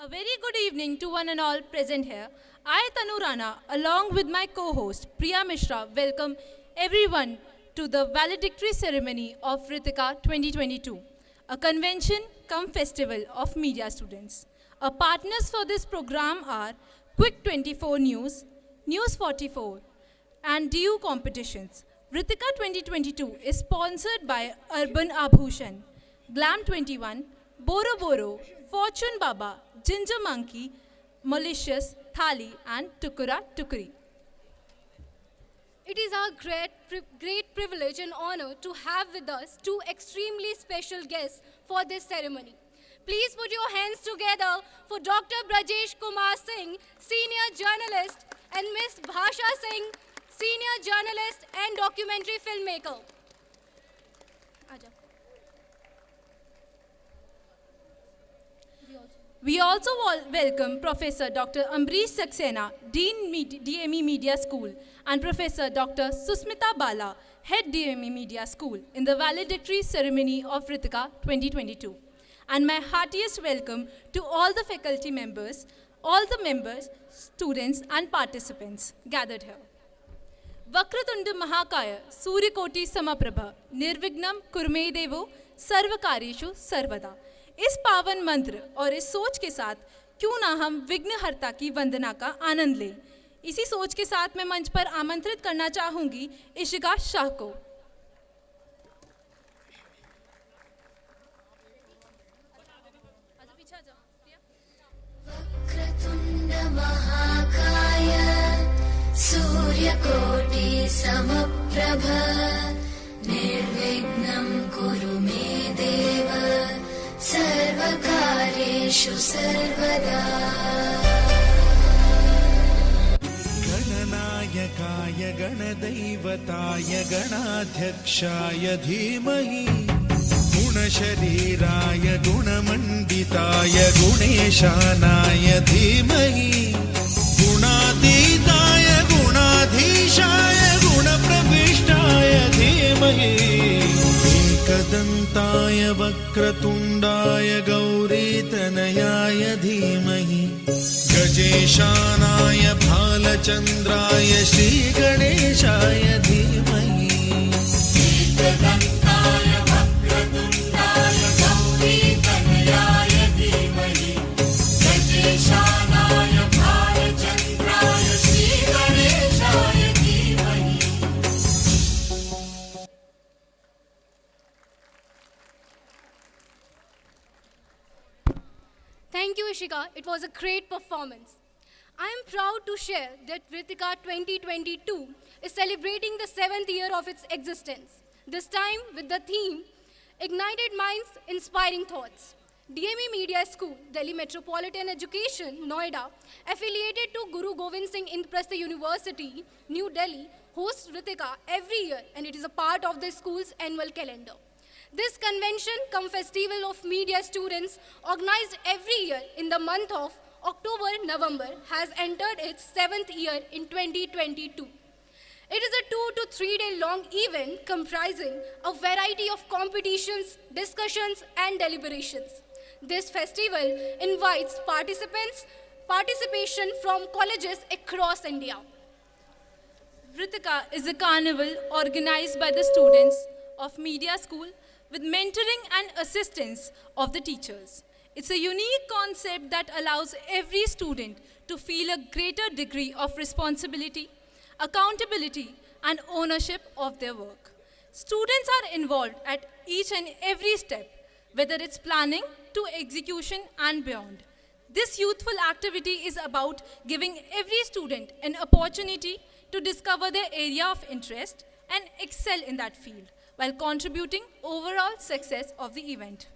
A very good evening to one and all present here. I, Tanu Rana, along with my co-host Priya Mishra, welcome everyone to the valedictory ceremony of Ritika 2022, a convention cum festival of media students. Our partners for this program are Quick 24 News, News 44, and DU competitions. Ritika 2022 is sponsored by Urban Abhushan, Glam 21, Boro Boro, Fortune Baba, Ginger Monkey, Malicious, Thali, and Tukura Tukuri. It is our great privilege and honor to have with us two extremely special guests for this ceremony. Please put your hands together for Dr. Brajesh Kumar Singh, senior journalist, and Ms. Bhasha Singh, senior journalist and documentary filmmaker. Aja. We also welcome Professor Dr. Ambrish Saxena, Dean DME Media School, and Professor Dr. Susmita Bala, Head DME Media School, in the valedictory ceremony of Ritika 2022. And my heartiest welcome to all the faculty members, all the members, students, and participants gathered here. Vakratunda Mahakaya, Suryakoti Samaprabha, Nirvignam Kurme Devo, Sarvakarishu Sarvada. इस पावन मंत्र और इस सोच के साथ क्यों ना हम विघ्नहर्ता की वंदना का आनंद लें। इसी सोच के साथ मैं मंच पर आमंत्रित करना चाहूंगी इशिका शाह को। वक्रतुंड महाकाय सूर्यकोटि समप्रभ निर्विघ्नं कुरु मे देव सर्वकार्येषु सर्वदा। गणनायकाय गणदैवताय गणाध्यक्षाय धीमहि गुणशरीराय गुणमण्डिताय गुणेशानाय धीमहि गुणातीताय गुणाधीशाय गुणप्रविष्टाय धीमहि एकदन्ताय वक्रतुण्डाय गौरीतनयाय धीमहि गजेशानाय भालचन्द्राय श्रीगणेशाय धीमहि एकदन्ताय वक्रतुण्डाय गौरीतनयाय धीमहि गजेशानाय भालचन्द्राय श्रीगणेशाय धीमहि। Thank you, Ishika. It was a great performance. I am proud to share that Ritika 2022 is celebrating the 7th year of its existence. This time with the theme, Ignited Minds, Inspiring Thoughts. DME Media School, Delhi Metropolitan Education, Noida, affiliated to Guru Govind Singh Indraprastha University, New Delhi, hosts Ritika every year, and it is a part of the school's annual calendar. This convention cum festival of media students organized every year in the month of October-November has entered its 7th year in 2022. It is a 2 to 3 day long event comprising a variety of competitions, discussions, and deliberations. This festival invites participation from colleges across India. Ritika is a carnival organized by the students of Media School with mentoring and assistance of the teachers. It's a unique concept that allows every student to feel a greater degree of responsibility, accountability, and ownership of their work. Students are involved at each and every step, whether it's planning to execution and beyond. This youthful activity is about giving every student an opportunity to discover their area of interest and excel in that field, while contributing overall success of the event.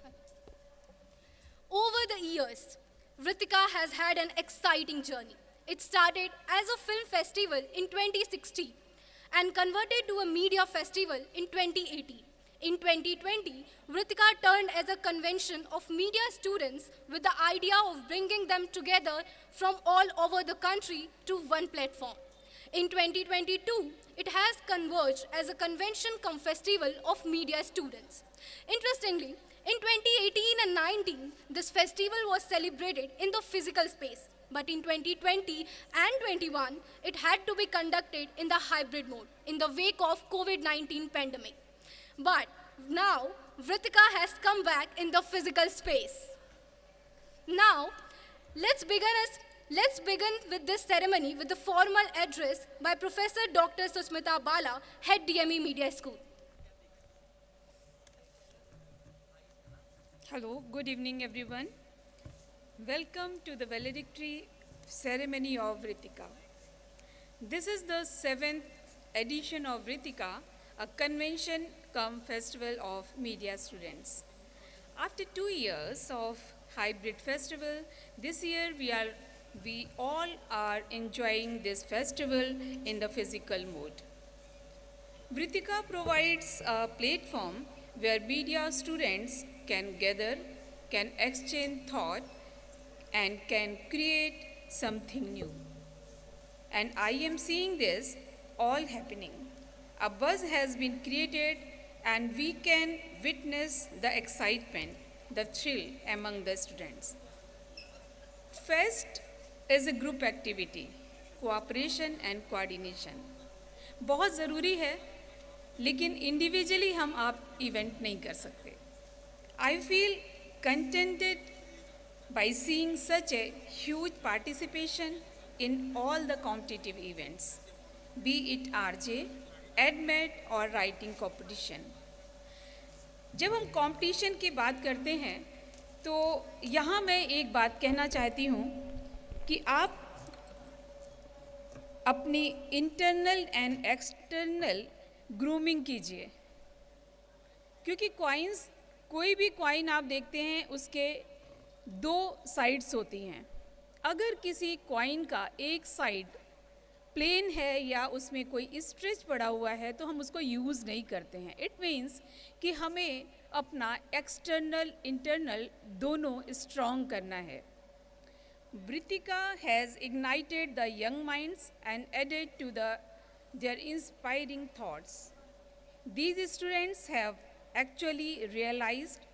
Over the years, Ritika has had an exciting journey. It started as a film festival in 2016 and converted to a media festival in 2018. In 2020, Ritika turned as a convention of media students with the idea of bringing them together from all over the country to one platform. In 2022, it has converged as a convention cum festival of media students. Interestingly, In 2018 and 19, this festival was celebrated in the physical space. But in 2020 and 21, it had to be conducted in the hybrid mode in the wake of COVID-19 pandemic. But now, Vritika has come back in the physical space. Now, let's begin with this ceremony with the formal address by Professor Dr. Susmita Bala, Head DME Media School. Hello, good evening everyone. Welcome to the valedictory ceremony of Vritika. This is the 7th edition of Vritika, a convention cum festival of media students. After 2 years of hybrid festival, this year we all are enjoying this festival in the physical mode. Vritika provides a platform where media students can gather, can exchange thought, and can create something new. And I am seeing this all happening. A buzz has been created and we can witness the excitement, the thrill among the students. Fest is a group activity, cooperation and coordination. बहुत ज़रूरी है, लेकिन individually हम आप event नहीं कर सकते. I feel contented by seeing such a huge participation in all the competitive events, be it RJ, AdMed or writing competition. जब हम कंपटीशन की बात करते हैं तो यहाँ मैं एक बात कहना चाहती हूँ कि आप अपनी इंटरनल एंड एक्सटर्नल ग्रूमिंग कीजिए, क्योंकि कोई भी कॉइन आप देखते हैं उसके 2 साइड्स होती हैं. अगर किसी कॉइन का एक साइड प्लेन है या उसमें कोई स्ट्रेच पड़ा हुआ है तो हम उसको यूज़ नहीं करते हैं. इट मीन्स कि हमें अपना एक्सटर्नल इंटरनल दोनों स्ट्रॉन्ग करना है. Vritika has ignited the young minds and added to their inspiring thoughts. These students have actually realized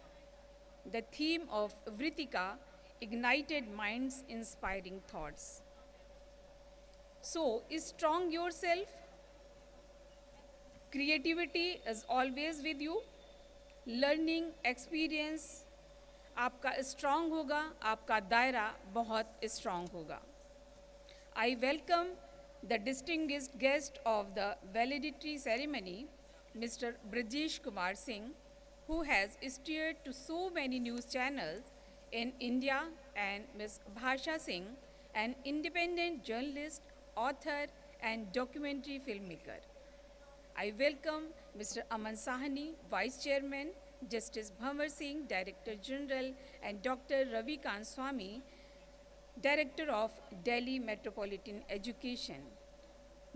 the theme of Vritika, ignited minds, inspiring thoughts. So, strong yourself. Creativity is always with you. Learning experience आपका strong होगा, आपका दायरा बहुत strong होगा. I welcome the distinguished guest of the valedictory ceremony, Mr. Brajesh Kumar Singh, who has steered to so many news channels in India, and Ms. Bhasha Singh, an independent journalist, author, and documentary filmmaker. I welcome Mr. Aman Sahni, Vice Chairman, Justice Bhanwar Singh, Director General, and Dr. Ravi Kant Swami, Director of Delhi Metropolitan Education.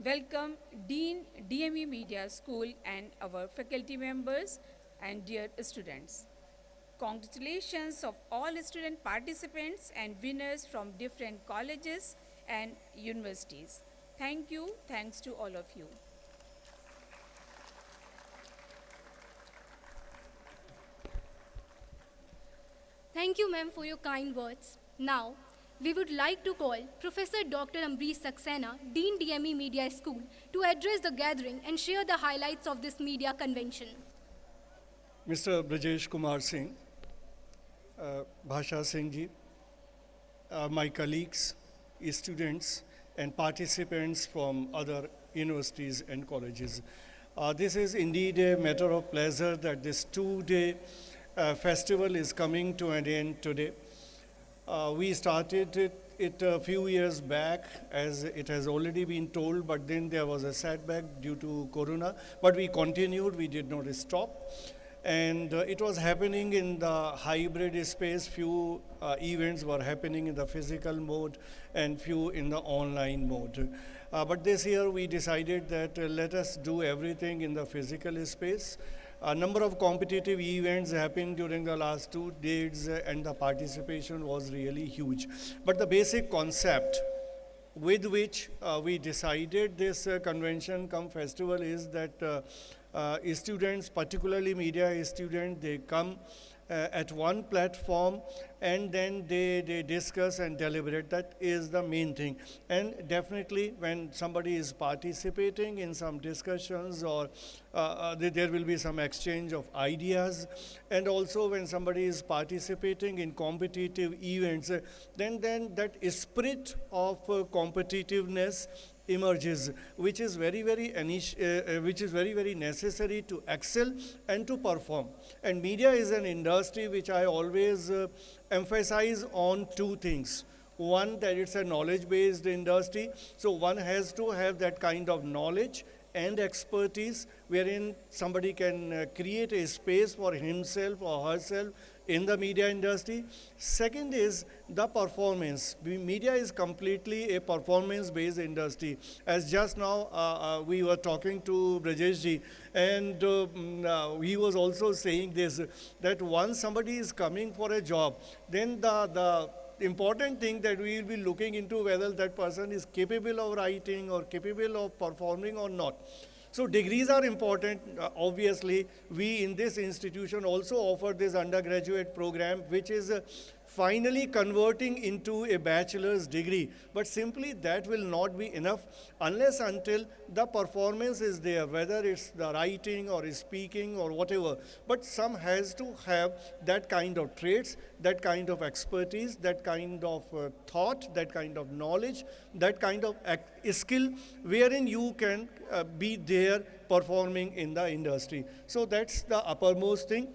Welcome Dean DME Media School and our faculty members and dear students. Congratulations of all student participants and winners from different colleges and universities. Thank you. Thanks to all of you. Thank you, ma'am, for your kind words. Now, we would like to call Professor Dr. Ambrish Saxena, Dean DME Media School, to address the gathering and share the highlights of this media convention. Mr. Brajesh Kumar Singh, Bhasha Singh ji, my colleagues, students, and participants from other universities and colleges. This is indeed a matter of pleasure that this 2-day festival is coming to an end today. We started it a few years back, as it has already been told, but then there was a setback due to Corona. But we continued, we did not stop. And it was happening in the hybrid space. Few events were happening in the physical mode and few in the online mode. But this year we decided that let us do everything in the physical space. A number of competitive events happened during the last 2 days and the participation was really huge. But the basic concept with which we decided this convention cum festival is that students, particularly media students, they come at one platform, and then they discuss and deliberate. That is the main thing. And definitely when somebody is participating in some discussions, or there will be some exchange of ideas, and also when somebody is participating in competitive events, then that spirit of competitiveness emerges, which is very very necessary to excel and to perform. And media is an industry which I always emphasize on two things. One, that it's a knowledge based industry, so one has to have that kind of knowledge and expertise wherein somebody can create a space for himself or herself in the media industry. Second is the performance. Media is completely a performance-based industry. As just now we were talking to Brajesh ji, and he was also saying this, that once somebody is coming for a job, then the important thing that we will be looking into whether that person is capable of writing or capable of performing or not. So degrees are important. Obviously, we in this institution also offer this undergraduate program, which is finally converting into a bachelor's degree. But simply that will not be enough unless until the performance is there, whether it's the writing or speaking or whatever. But some has to have that kind of traits, that kind of expertise, that kind of thought, that kind of knowledge, that kind of skill wherein you can be there performing in the industry. So that's the uppermost thing.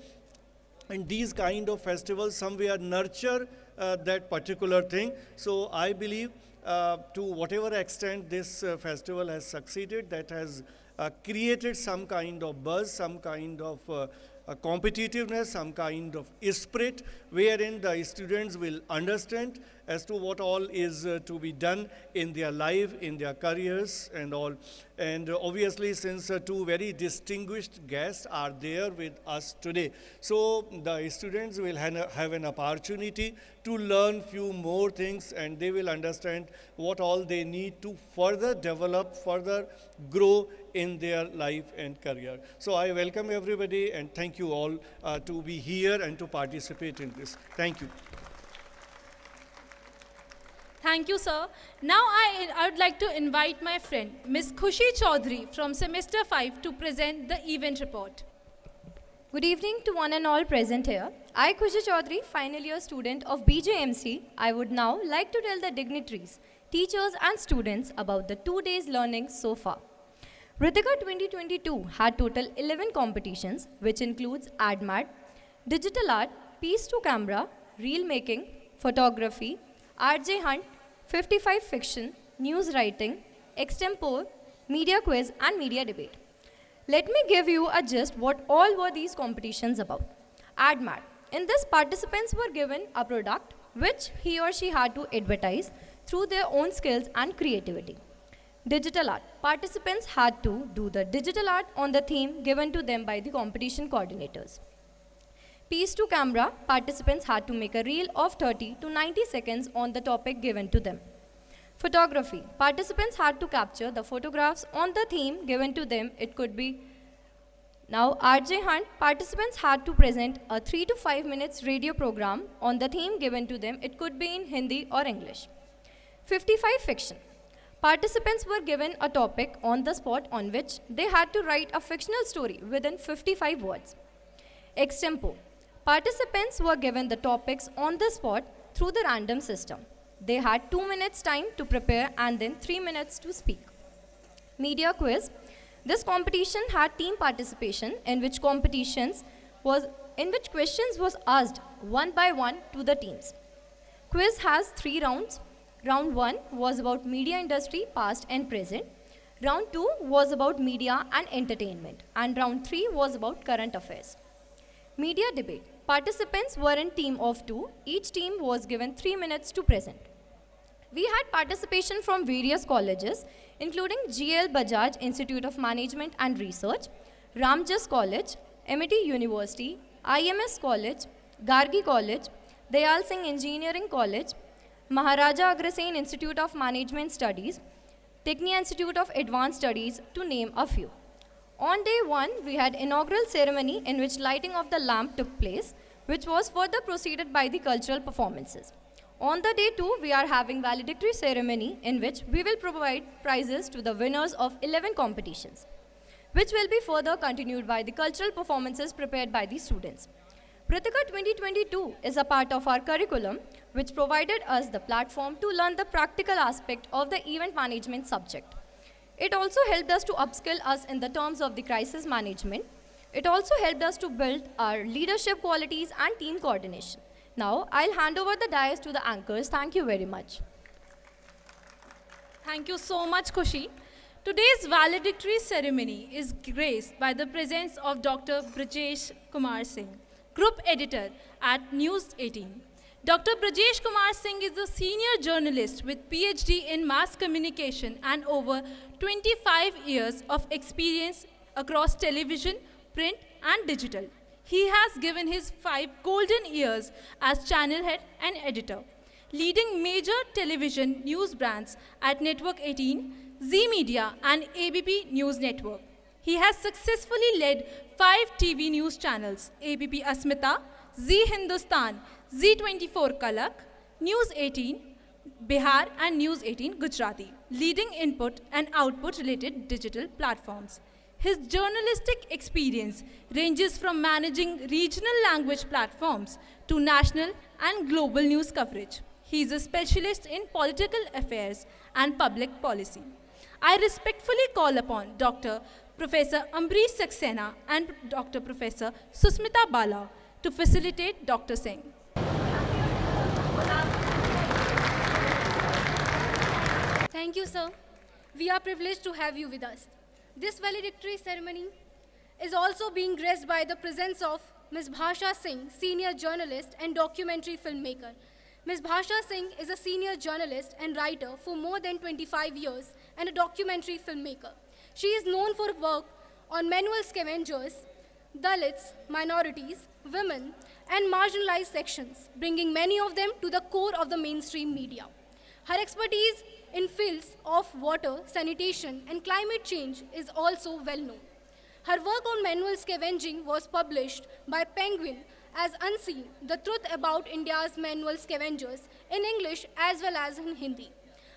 And these kind of festivals somewhere nurture that particular thing. So I believe to whatever extent this festival has succeeded, that has created some kind of buzz, some kind of competitiveness, some kind of spirit, wherein the students will understand as to what all is to be done in their life, in their careers and all. And obviously, since two very distinguished guests are there with us today, so the students will have an opportunity to learn few more things, and they will understand what all they need to further develop, further grow in their life and career. So I welcome everybody and thank you all to be here and to participate in this. Thank you. Thank you, sir. Now I would like to invite my friend, Ms. Khushi Chaudhary from Semester 5 to present the event report. Good evening to one and all present here. I, Khushi Chaudhary, final year student of BJMC, I would now like to tell the dignitaries, teachers and students about the 2 days learning so far. Ritika 2022 had total 11 competitions, which includes AdMat, Digital Art, Piece to Camera, Reel Making, Photography, RJ Hunt, 55 Fiction, News Writing, Extempore, Media Quiz and Media Debate. Let me give you a gist what all were these competitions about. AdMat. In this, participants were given a product which he or she had to advertise through their own skills and creativity. Digital art. Participants had to do the digital art on the theme given to them by the competition coordinators. Piece to camera. Participants had to make a reel of 30 to 90 seconds on the topic given to them. Photography. Participants had to capture the photographs on the theme given to them. It could be now RJ Hunt. Participants had to present a 3 to 5 minutes radio program on the theme given to them. It could be in Hindi or English. 55 Fiction. Participants were given a topic on the spot on which they had to write a fictional story within 55 words. Extempo. Participants were given the topics on the spot through the random system. They had 2 minutes time to prepare and then 3 minutes to speak. Media Quiz. This competition had team participation in which questions was asked one by one to the teams. Quiz has 3 rounds. Round 1 was about media industry past and present. Round 2 was about media and entertainment. And round 3 was about current affairs. Media Debate. Participants were in team of 2. Each team was given 3 minutes to present. We had participation from various colleges, including GL Bajaj Institute of Management and Research, Ramjas College, MIT University, IMS College, Gargi College, Dayal Singh Engineering College, Maharaja Agrasen Institute of Management Studies, Technia Institute of Advanced Studies, to name a few. On day 1, we had inaugural ceremony in which lighting of the lamp took place, which was further proceeded by the cultural performances. On the day 2, we are having valedictory ceremony in which we will provide prizes to the winners of 11 competitions, which will be further continued by the cultural performances prepared by the students. Pritika 2022 is a part of our curriculum which provided us the platform to learn the practical aspect of the event management subject. It also helped us to upskill us in the terms of the crisis management. It also helped us to build our leadership qualities and team coordination. Now, I'll hand over the dais to the anchors. Thank you very much. Thank you so much, Khushi. Today's valedictory ceremony is graced by the presence of Dr. Brajesh Kumar Singh, Group Editor at News 18. Dr. Brajesh Kumar Singh is a senior journalist with PhD in mass communication and over 25 years of experience across television, print, and digital. He has given his 5 golden years as channel head and editor, leading major television news brands at Network 18, Zee Media, and ABP News Network. He has successfully led 5 TV news channels: ABP Asmita, Zee Hindustan, Z24 Kalak, News 18 Bihar, and News 18 Gujarati, leading input and output related digital platforms. His journalistic experience ranges from managing regional language platforms to national and global news coverage. He is a specialist in political affairs and public policy. I respectfully call upon Dr. Professor Ambrish Saxena and Dr. Professor Susmita Bala to facilitate Dr. Singh. Thank you, sir. We are privileged to have you with us. This valedictory ceremony is also being graced by the presence of Ms. Bhasha Singh, senior journalist and documentary filmmaker. Ms. Bhasha Singh is a senior journalist and writer for more than 25 years and a documentary filmmaker. She is known for work on manual scavengers, Dalits, minorities, women, and marginalized sections, bringing many of them to the core of the mainstream media. Her expertise in fields of water, sanitation, and climate change is also well known. Her work on manual scavenging was published by Penguin as Unseen, The Truth About India's Manual Scavengers, in English as well as in Hindi.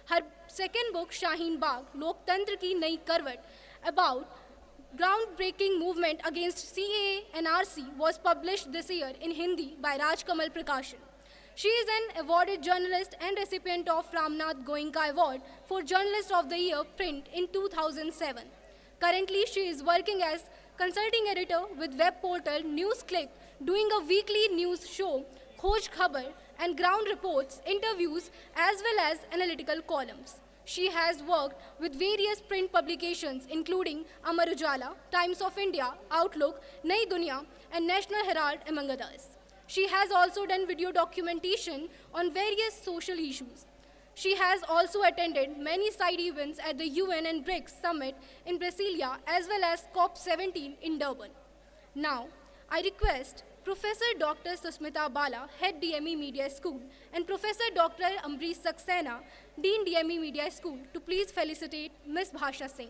Her second book, Shaheen Bagh, Loktantra Ki Nayi Karwat, about groundbreaking movement against CAA and RC, was published this year in Hindi by Rajkamal Prakashan. She is an awarded journalist and recipient of Ramnath Goenka Award for Journalist of the Year Print in 2007. Currently, she is working as consulting editor with web portal NewsClick, doing a weekly news show, Khoj Khabar, and ground reports, interviews, as well as analytical columns. She has worked with various print publications including Amar Ujala, Times of India, Outlook, Nayi Duniya, and National Herald, among others. She has also done video documentation on various social issues. She has also attended many side events at the UN and BRICS Summit in Brasilia as well as COP17 in Durban. Now, I request Professor Dr. Susmita Bala, Head DME Media School, and Professor Dr. Ambrish Saxena, Dean DME Media School, to please felicitate Ms. Bhasha Singh.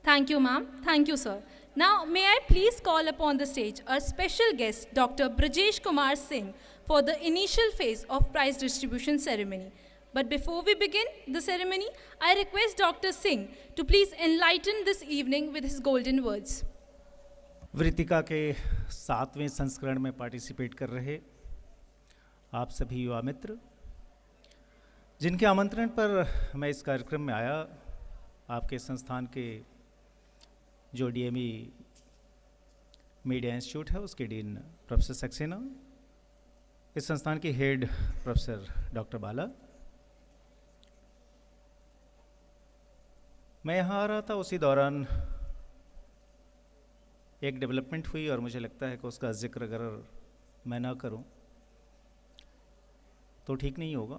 Thank you, ma'am. Thank you, sir. Now, may I please call upon the stage our special guest, Dr. Brajesh Kumar Singh, for the initial phase of prize distribution ceremony. But before we begin the ceremony, I request Dr. Singh to please enlighten this evening with his golden words. Vrittika के 7वें संस्करण में participate कर रहे आप सभी युवा मित्र, जिनके आमंत्रण पर मैं इस कार्यक्रम में आया, आपके संस्थान के जो डीएमई मीडिया इंस्टीट्यूट है उसके डीन प्रोफेसर सक्सेना, इस संस्थान के हेड प्रोफेसर डॉक्टर बाला। मैं यहाँ आ रहा था, उसी दौरान एक डेवलपमेंट हुई और मुझे लगता है कि उसका जिक्र अगर मैं ना करूं तो ठीक नहीं होगा।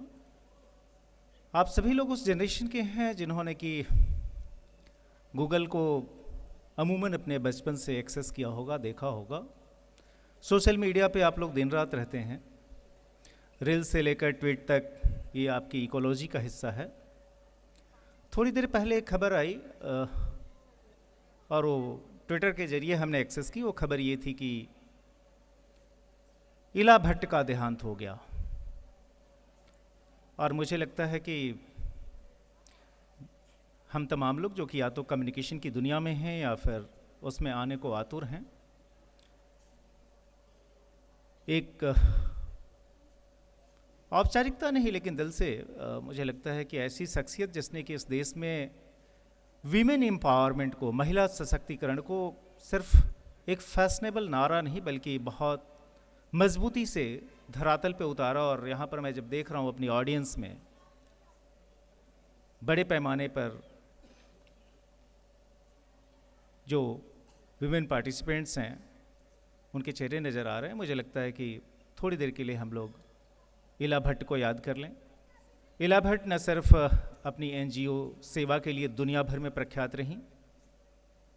आप सभी लोग उस जनरेशन के हैं जिन्होंने कि गूगल को अमूमन अपने बचपन से एक्सेस किया होगा, देखा होगा। सोशल मीडिया पे आप लोग दिन रात रहते हैं, रील से लेकर ट्वीट तक ये आपकी इकोलॉजी का हिस्सा है। थोड़ी देर पहले एक खबर आई और वो ट्विटर के जरिए हमने एक्सेस की। वो खबर ये थी कि इला भट्ट का देहांत हो गया, और मुझे लगता है कि हम तमाम लोग जो कि या तो कम्युनिकेशन की दुनिया में हैं या फिर उसमें आने को आतुर हैं, एक औपचारिकता नहीं लेकिन दिल से मुझे लगता है कि ऐसी शख्सियत जिसने कि इस देश में वीमेन एम्पावरमेंट को, महिला सशक्तिकरण को सिर्फ एक फैशनेबल नारा नहीं बल्कि बहुत मजबूती से धरातल पे उतारा। और यहाँ पर मैं जब देख रहा हूँ अपनी ऑडियंस में बड़े पैमाने पर जो विमेन पार्टिसिपेंट्स हैं उनके चेहरे नज़र आ रहे हैं, मुझे लगता है कि थोड़ी देर के लिए हम लोग इला भट्ट को याद कर लें। इला भट्ट न सिर्फ अपनी NGO सेवा के लिए दुनिया भर में प्रख्यात रहीं,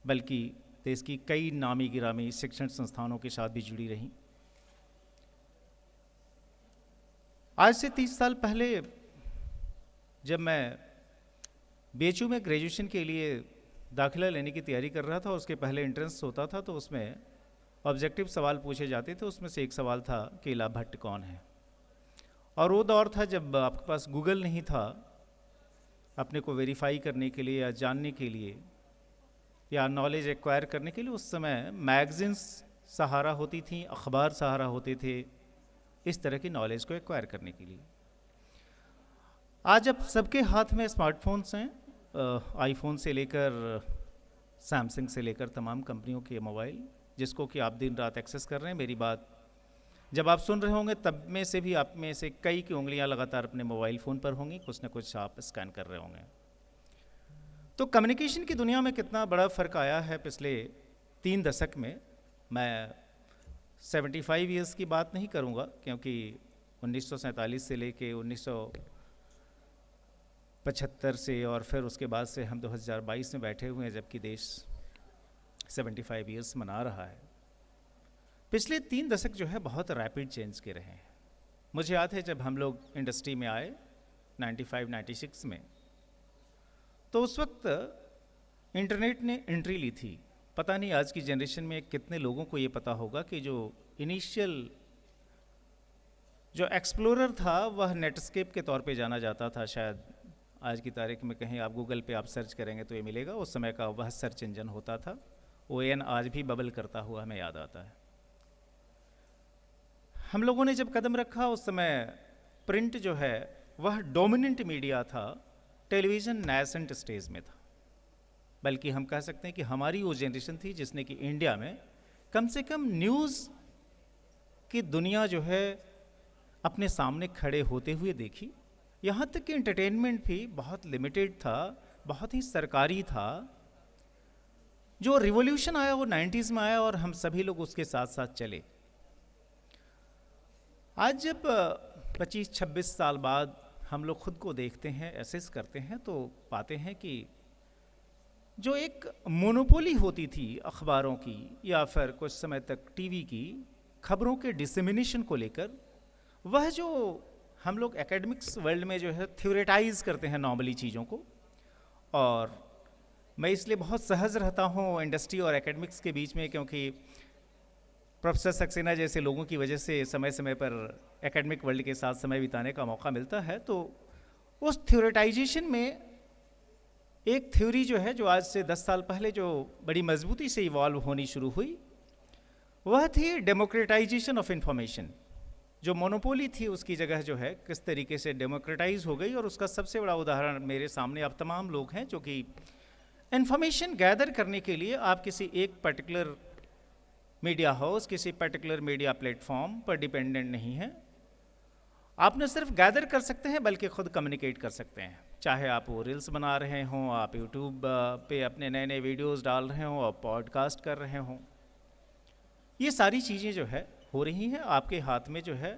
बल्कि देश की कई नामी गिरामी शिक्षण संस्थानों के साथ भी जुड़ी रहीं। आज से 30 साल पहले जब मैं BHU में ग्रेजुएशन के लिए दाखिला लेने की तैयारी कर रहा था, उसके पहले एंट्रेंस होता था तो उसमें ऑब्जेक्टिव सवाल पूछे जाते थे। उसमें से एक सवाल था कि इला भट्ट कौन है। और वो दौर था जब आपके पास गूगल नहीं था अपने को वेरीफाई करने के लिए या जानने के लिए या नॉलेज एक्वायर करने के लिए। उस समय मैगजीन्स सहारा होती थी, अखबार सहारा होते थे इस तरह की नॉलेज को एक्वायर करने के लिए। आज जब सबके हाथ में स्मार्टफोन्स हैं, आईफोन से लेकर सैमसंग से लेकर तमाम कंपनियों के मोबाइल, जिसको कि आप दिन रात एक्सेस कर रहे हैं। मेरी बात जब आप सुन रहे होंगे तब में से भी आप में से कई की उंगलियां लगातार अपने मोबाइल फ़ोन पर होंगी, कुछ ना कुछ आप स्कैन कर रहे होंगे। तो कम्युनिकेशन की दुनिया में कितना बड़ा फ़र्क आया है पिछले 3 दशक में। मैं 75 ईयर्स की बात नहीं करूंगा क्योंकि 1947 से लेके 1975 से और फिर उसके बाद से हम 2022 में बैठे हुए हैं जबकि देश 75 ईयर्स मना रहा है। पिछले 3 दशक जो है बहुत रैपिड चेंज के रहे हैं। मुझे याद है जब हम लोग इंडस्ट्री में आए 95-96 में, तो उस वक्त इंटरनेट ने एंट्री ली थी। पता नहीं आज की जनरेशन में कितने लोगों को ये पता होगा कि जो इनिशियल जो एक्सप्लोरर था वह नेटस्केप के तौर पे जाना जाता था। शायद आज की तारीख में कहीं आप गूगल पे आप सर्च करेंगे तो ये मिलेगा। उस समय का वह सर्च इंजन होता था। ON आज भी बबल करता हुआ हमें याद आता है। हम लोगों ने जब कदम रखा उस समय प्रिंट जो है वह डोमिनेंट मीडिया था, टेलीविज़न नैसेंट स्टेज में था। बल्कि हम कह सकते हैं कि हमारी वो जनरेशन थी जिसने कि इंडिया में कम से कम न्यूज़ की दुनिया जो है अपने सामने खड़े होते हुए देखी। यहाँ तक कि एंटरटेनमेंट भी बहुत लिमिटेड था, बहुत ही सरकारी था। जो रिवॉल्यूशन आया वो 90s में आया और हम सभी लोग उसके साथ साथ चले। आज जब 25-26 साल बाद हम लोग खुद को देखते हैं, एसेस करते हैं, तो पाते हैं कि जो एक मोनोपोली होती थी अखबारों की या फिर कुछ समय तक टीवी की खबरों के डिसेमिनेशन को लेकर, वह जो हम लोग एकेडमिक्स वर्ल्ड में जो है थ्योरेटाइज करते हैं नॉर्मली चीज़ों को। और मैं इसलिए बहुत सहज रहता हूँ इंडस्ट्री और एकेडमिक्स के बीच में, क्योंकि प्रोफेसर सक्सेना जैसे लोगों की वजह से समय समय पर एकेडमिक वर्ल्ड के साथ समय बिताने का मौका मिलता है। तो उस थ्योरेटाइजेशन में एक थ्योरी जो है जो आज से 10 साल पहले जो बड़ी मजबूती से इवॉल्व होनी शुरू हुई, वह थी डेमोक्रेटाइजेशन ऑफ इंफॉर्मेशन। जो मोनोपोली थी उसकी जगह जो है किस तरीके से डेमोक्रेटाइज हो गई। और उसका सबसे बड़ा उदाहरण मेरे सामने आप तमाम लोग हैं जो कि इंफॉर्मेशन गैदर करने के लिए आप किसी एक पर्टिकुलर मीडिया हाउस, किसी पर्टिकुलर मीडिया प्लेटफॉर्म पर डिपेंडेंट नहीं है। आप न सिर्फ गैदर कर सकते हैं बल्कि खुद कम्युनिकेट कर सकते हैं। चाहे आप वो रील्स बना रहे हों, आप यूट्यूब पे अपने नए नए वीडियोस डाल रहे हों, आप पॉडकास्ट कर रहे हों, ये सारी चीज़ें जो है हो रही हैं। आपके हाथ में जो है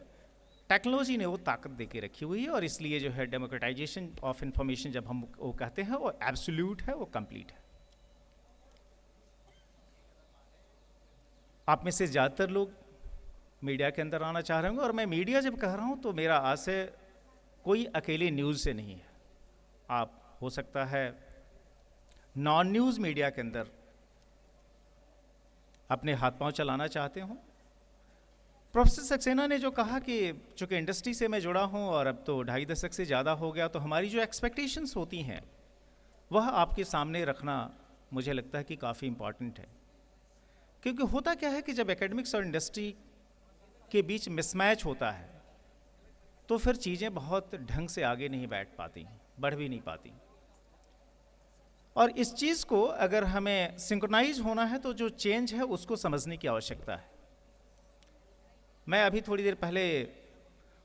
टेक्नोलॉजी ने वो ताकत दे के रखी हुई है। और इसलिए जो है डेमोक्रेटाइजेशन ऑफ इंफॉर्मेशन जब हम वो कहते हैं वो एब्सोल्यूट है, वो कंप्लीट है। आप में से ज़्यादातर लोग मीडिया के अंदर आना चाह रहे होंगे। और मैं मीडिया जब कह रहा हूँ तो मेरा आशय कोई अकेली न्यूज़ से नहीं है। आप हो सकता है नॉन न्यूज़ मीडिया के अंदर अपने हाथ पांव चलाना चाहते हों। प्रोफेसर सक्सेना ने जो कहा कि चूँकि इंडस्ट्री से मैं जुड़ा हूं और अब तो 2.5 दशक से ज़्यादा हो गया, तो हमारी जो एक्सपेक्टेशंस होती हैं वह आपके सामने रखना मुझे लगता है कि काफ़ी इम्पॉर्टेंट है। क्योंकि होता क्या है कि जब एकेडमिक्स और इंडस्ट्री के बीच मिसमैच होता है तो फिर चीज़ें बहुत ढंग से आगे नहीं बैठ पाती, बढ़ भी नहीं पाती। और इस चीज़ को अगर हमें सिंक्रोनाइज होना है तो जो चेंज है उसको समझने की आवश्यकता है। मैं अभी थोड़ी देर पहले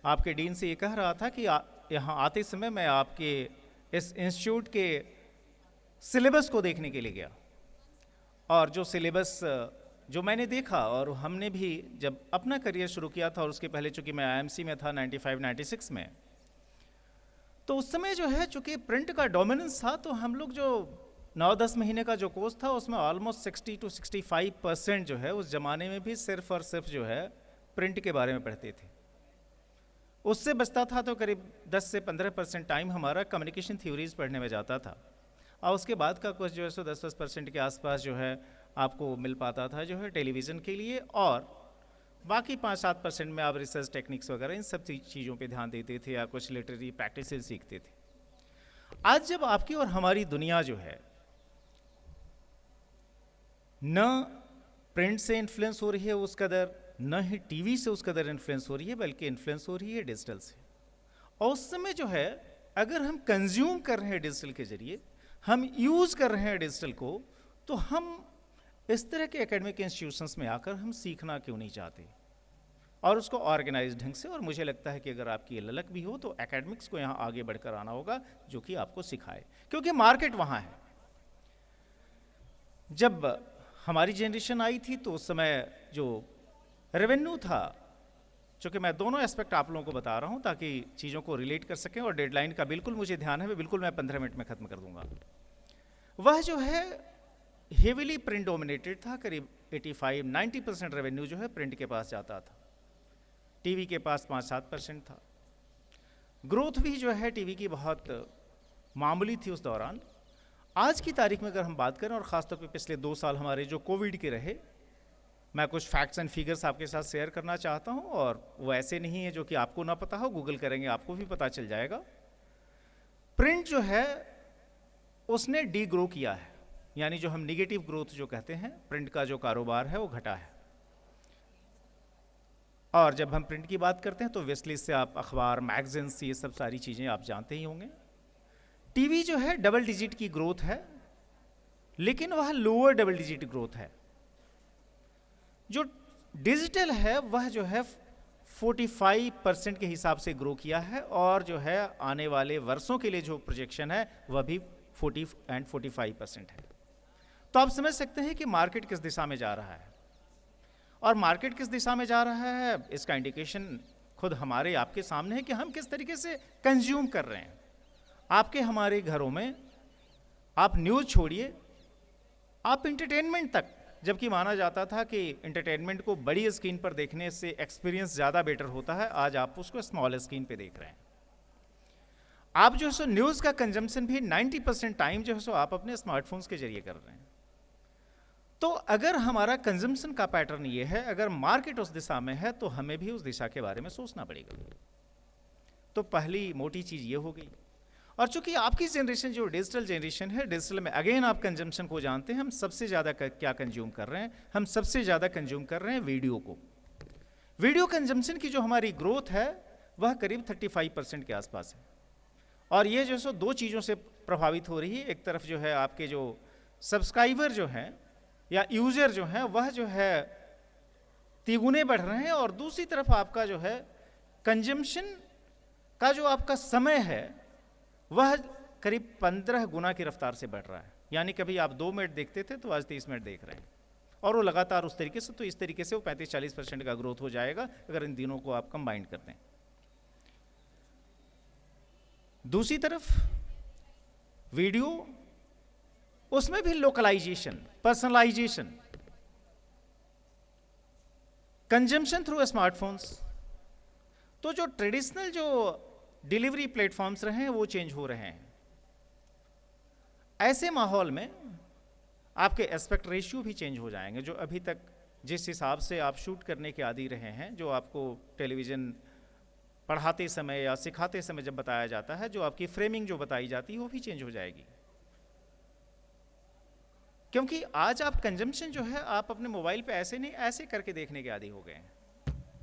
आपके डीन से ये कह रहा था कि यहाँ आते समय मैं आपके इस इंस्टीट्यूट के सिलेबस को देखने के लिए गया, और जो सिलेबस जो मैंने देखा, और हमने भी जब अपना करियर शुरू किया था, और उसके पहले चूँकि मैं IMC में था 95-96 में, तो उस समय जो है चूँकि प्रिंट का डोमिनेंस था, तो हम लोग जो 9-10 महीने का जो कोर्स था उसमें ऑलमोस्ट 60 to 65% जो है उस ज़माने में भी सिर्फ और सिर्फ जो है प्रिंट के बारे में पढ़ते थे। उससे बचता था तो करीब 10 से 15% टाइम हमारा कम्युनिकेशन थ्योरीज पढ़ने में जाता था, और उसके बाद का कुछ जो है सो 10% के आसपास जो है आपको मिल पाता था जो है टेलीविज़न के लिए, और बाकी 5-7% में आप रिसर्च टेक्निक्स वगैरह इन सब चीज़ों पे ध्यान देते थे या कुछ लिटरेरी प्रैक्टिसेस सीखते थे। आज जब आपकी और हमारी दुनिया जो है न प्रिंट से इन्फ्लुएंस हो रही है उस कदर, न ही टीवी से उस कदर इन्फ्लुएंस हो रही है, बल्कि इन्फ्लुएंस हो रही है डिजिटल से। और उस समय जो है अगर हम कंज्यूम कर रहे हैं डिजिटल के जरिए, हम यूज़ कर रहे हैं डिजिटल को, तो हम इस तरह के एकेडमिक इंस्टीट्यूशंस में आकर हम सीखना क्यों नहीं चाहते, और उसको ऑर्गेनाइज ढंग से। और मुझे लगता है कि अगर आपकी ललक भी हो तो एकेडमिक्स को यहाँ आगे बढ़कर आना होगा, जो कि आपको सिखाए, क्योंकि मार्केट वहाँ है। जब हमारी जनरेशन आई थी तो उस समय जो रेवेन्यू था, चूँकि मैं दोनों एस्पेक्ट आप लोगों को बता रहा हूँ ताकि चीज़ों को रिलेट कर सकें, और डेडलाइन का बिल्कुल मुझे ध्यान है, बिल्कुल मैं 15 मिनट में ख़त्म कर दूंगा। वह जो है हेविली प्रिंट डोमिनेटेड था, करीब 85-90% रेवेन्यू जो है प्रिंट के पास जाता था, टीवी के पास 5-7% था। ग्रोथ भी जो है टीवी की बहुत मामूली थी उस दौरान। आज की तारीख में अगर हम बात करें, और ख़ासतौर पे पिछले 2 साल हमारे जो कोविड के रहे, मैं कुछ फैक्ट्स एंड फिगर्स आपके साथ शेयर करना चाहता हूं, और वो ऐसे नहीं है जो कि आपको ना पता हो, गूगल करेंगे आपको भी पता चल जाएगा। प्रिंट जो है उसने डी ग्रो किया है, यानी जो हम निगेटिव ग्रोथ जो कहते हैं, प्रिंट का जो कारोबार है वो घटा है। और जब हम प्रिंट की बात करते हैं तो ऑब्वियसली इससे आप अखबार, मैगजीन्स, ये सब सारी चीज़ें आप जानते ही होंगे। टीवी जो है डबल डिजिट की ग्रोथ है, लेकिन वह लोअर डबल डिजिट ग्रोथ है। जो डिजिटल है वह जो है 45% के हिसाब से ग्रो किया है, और जो है आने वाले वर्षों के लिए जो प्रोजेक्शन है वह भी 40 and 45% है। तो आप समझ सकते हैं कि मार्केट किस दिशा में जा रहा है, और मार्केट किस दिशा में जा रहा है इसका इंडिकेशन खुद हमारे आपके सामने है कि हम किस तरीके से कंज्यूम कर रहे हैं। आपके हमारे घरों में आप न्यूज़ छोड़िए, आप इंटरटेनमेंट तक, जबकि माना जाता था कि इंटरटेनमेंट को बड़ी स्क्रीन पर देखने से एक्सपीरियंस ज़्यादा बेटर होता है, आज आप उसको स्मॉल स्क्रीन पे देख रहे हैं। आप जो है सो न्यूज़ का कंजम्पशन भी 90% टाइम जो है सो आप अपने स्मार्टफोन्स के जरिए कर रहे हैं। तो अगर हमारा कंजम्पशन का पैटर्न ये है, अगर मार्केट उस दिशा में है, तो हमें भी उस दिशा के बारे में सोचना पड़ेगा। तो पहली मोटी चीज़ ये हो गई। और चूंकि आपकी जनरेशन जो डिजिटल जनरेशन है, डिजिटल में अगेन आप कंजम्पशन को जानते हैं। हम सबसे ज़्यादा क्या कंज्यूम कर रहे हैं? हम सबसे ज़्यादा कंज्यूम कर रहे हैं वीडियो को। वीडियो कंजम्पशन की जो हमारी ग्रोथ है वह करीब 35% के आसपास है, और ये जो सो 2 चीज़ों से प्रभावित हो रही है। एक तरफ जो है आपके जो सब्सक्राइबर जो हैं या यूज़र जो हैं वह जो है तिगुने बढ़ रहे हैं, और दूसरी तरफ आपका जो है कंजम्पशन का जो आपका समय है वह करीब 15 गुना की रफ्तार से बढ़ रहा है। यानी कभी आप 2 मिनट देखते थे तो आज 30 मिनट देख रहे हैं, और वो लगातार उस तरीके से, तो इस तरीके से वो 35-40% का ग्रोथ हो जाएगा अगर इन दिनों को आप कंबाइन करते हैं। दूसरी तरफ वीडियो, उसमें भी localisation, personalisation, consumption through smartphones. तो जो ट्रेडिशनल जो डिलीवरी प्लेटफॉर्म्स रहे हैं वो चेंज हो रहे हैं। ऐसे माहौल में आपके एस्पेक्ट रेशियो भी चेंज हो जाएंगे। जो अभी तक जिस हिसाब से आप शूट करने के आदी रहे हैं, जो आपको टेलीविज़न पढ़ाते समय या सिखाते समय जब बताया जाता है, जो आपकी फ्रेमिंग जो बताई जाती है वो भी चेंज हो जाएगी। क्योंकि आज आप कंजम्पशन जो है आप अपने मोबाइल पे ऐसे नहीं ऐसे करके देखने के आदी हो गए हैं,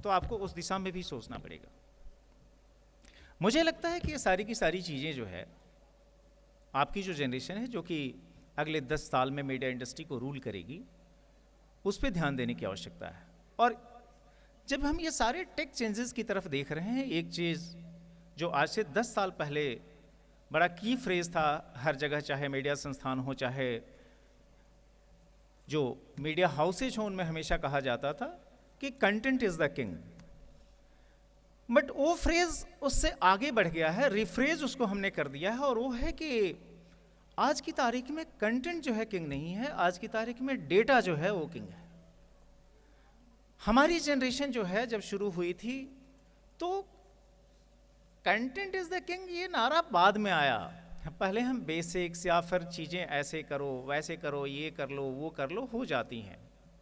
तो आपको उस दिशा में भी सोचना पड़ेगा। मुझे लगता है कि ये सारी की सारी चीज़ें जो है आपकी जो जनरेशन है जो कि अगले 10 साल में मीडिया इंडस्ट्री को रूल करेगी, उस पर ध्यान देने की आवश्यकता है। और जब हम ये सारे टेक चेंजेस की तरफ देख रहे हैं, एक चीज़ जो आज से 10 साल पहले बड़ा की फ्रेज था हर जगह, चाहे मीडिया संस्थान हो चाहे जो मीडिया हाउसेज हो, उनमें हमेशा कहा जाता था कि content is the king. But वो फ्रेज उससे आगे बढ़ गया है, रिफ्रेज उसको हमने कर दिया है, और वो है कि आज की तारीख में कंटेंट जो है किंग नहीं है, आज की तारीख में डेटा जो है वो किंग है। हमारी जनरेशन जो है जब शुरू हुई थी तो कंटेंट इज द किंग ये नारा बाद में आया। पहले हम बेसिक्स या फिर चीज़ें ऐसे करो वैसे करो, ये कर लो वो कर लो, हो जाती हैं।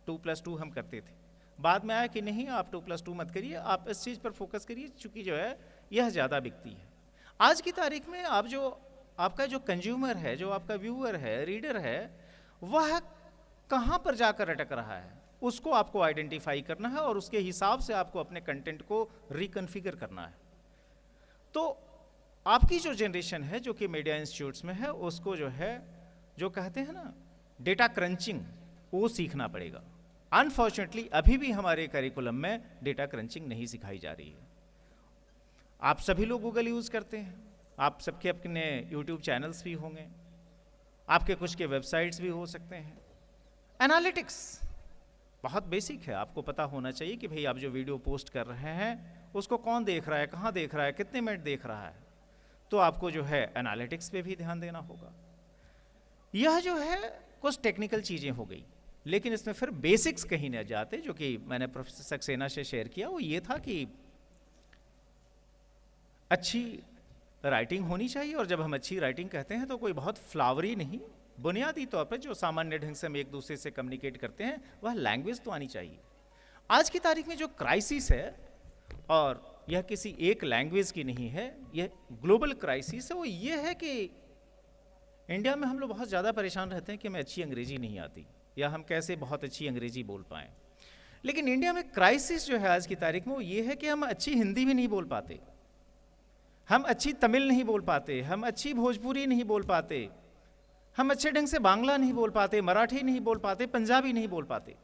2+2 हम करते थे। बाद में आया कि नहीं, आप 2+2 मत करिए, आप इस चीज़ पर फोकस करिए, चूँकि जो है यह ज़्यादा बिकती है। आज की तारीख में आप जो आपका जो कंज्यूमर है, जो आपका व्यूअर है, रीडर है, वह कहाँ पर जाकर अटक रहा है, उसको आपको आइडेंटिफाई करना है और उसके हिसाब से आपको अपने कंटेंट को रिकन्फिगर करना है। तो आपकी जो जनरेशन है जो कि मीडिया इंस्टीट्यूट्स में है, उसको जो है जो कहते हैं ना डेटा क्रंचिंग, वो सीखना पड़ेगा। अनफॉर्चुनेटली अभी भी हमारे करिकुलम में डेटा क्रंचिंग नहीं सिखाई जा रही है। आप सभी लोग गूगल यूज़ करते हैं, आप सबके अपने यूट्यूब चैनल्स भी होंगे, आपके कुछ के वेबसाइट्स भी हो सकते हैं। एनालिटिक्स बहुत बेसिक है, आपको पता होना चाहिए कि भाई आप जो वीडियो पोस्ट कर रहे हैं उसको कौन देख रहा है, कहाँ देख रहा है, कितने मिनट देख रहा है। तो आपको जो है एनालिटिक्स पे भी ध्यान देना होगा। यह जो है कुछ टेक्निकल चीज़ें हो गई, लेकिन इसमें फिर बेसिक्स कहीं न जाते, जो कि मैंने प्रोफेसर सक्सेना से शेयर किया। वो ये था कि अच्छी राइटिंग होनी चाहिए, और जब हम अच्छी राइटिंग कहते हैं तो कोई बहुत फ्लावरी नहीं, बुनियादी तौर पर जो सामान्य ढंग से हम एक दूसरे से कम्युनिकेट करते हैं वह लैंग्वेज तो आनी चाहिए। आज की तारीख में जो क्राइसिस है, और यह किसी एक लैंग्वेज की नहीं है, यह ग्लोबल क्राइसिस है, वो ये है कि इंडिया में हम लोग बहुत ज़्यादा परेशान रहते हैं कि हमें अच्छी अंग्रेजी नहीं आती या हम कैसे बहुत अच्छी अंग्रेजी बोल पाएँ। लेकिन इंडिया में क्राइसिस जो है आज की तारीख में वो ये है कि हम अच्छी हिंदी भी नहीं बोल पाते, हम अच्छी तमिल नहीं बोल पाते, हम अच्छी भोजपुरी नहीं बोल पाते, हम अच्छे ढंग से बांग्ला नहीं बोल पाते, मराठी नहीं बोल पाते, पंजाबी नहीं बोल पाते।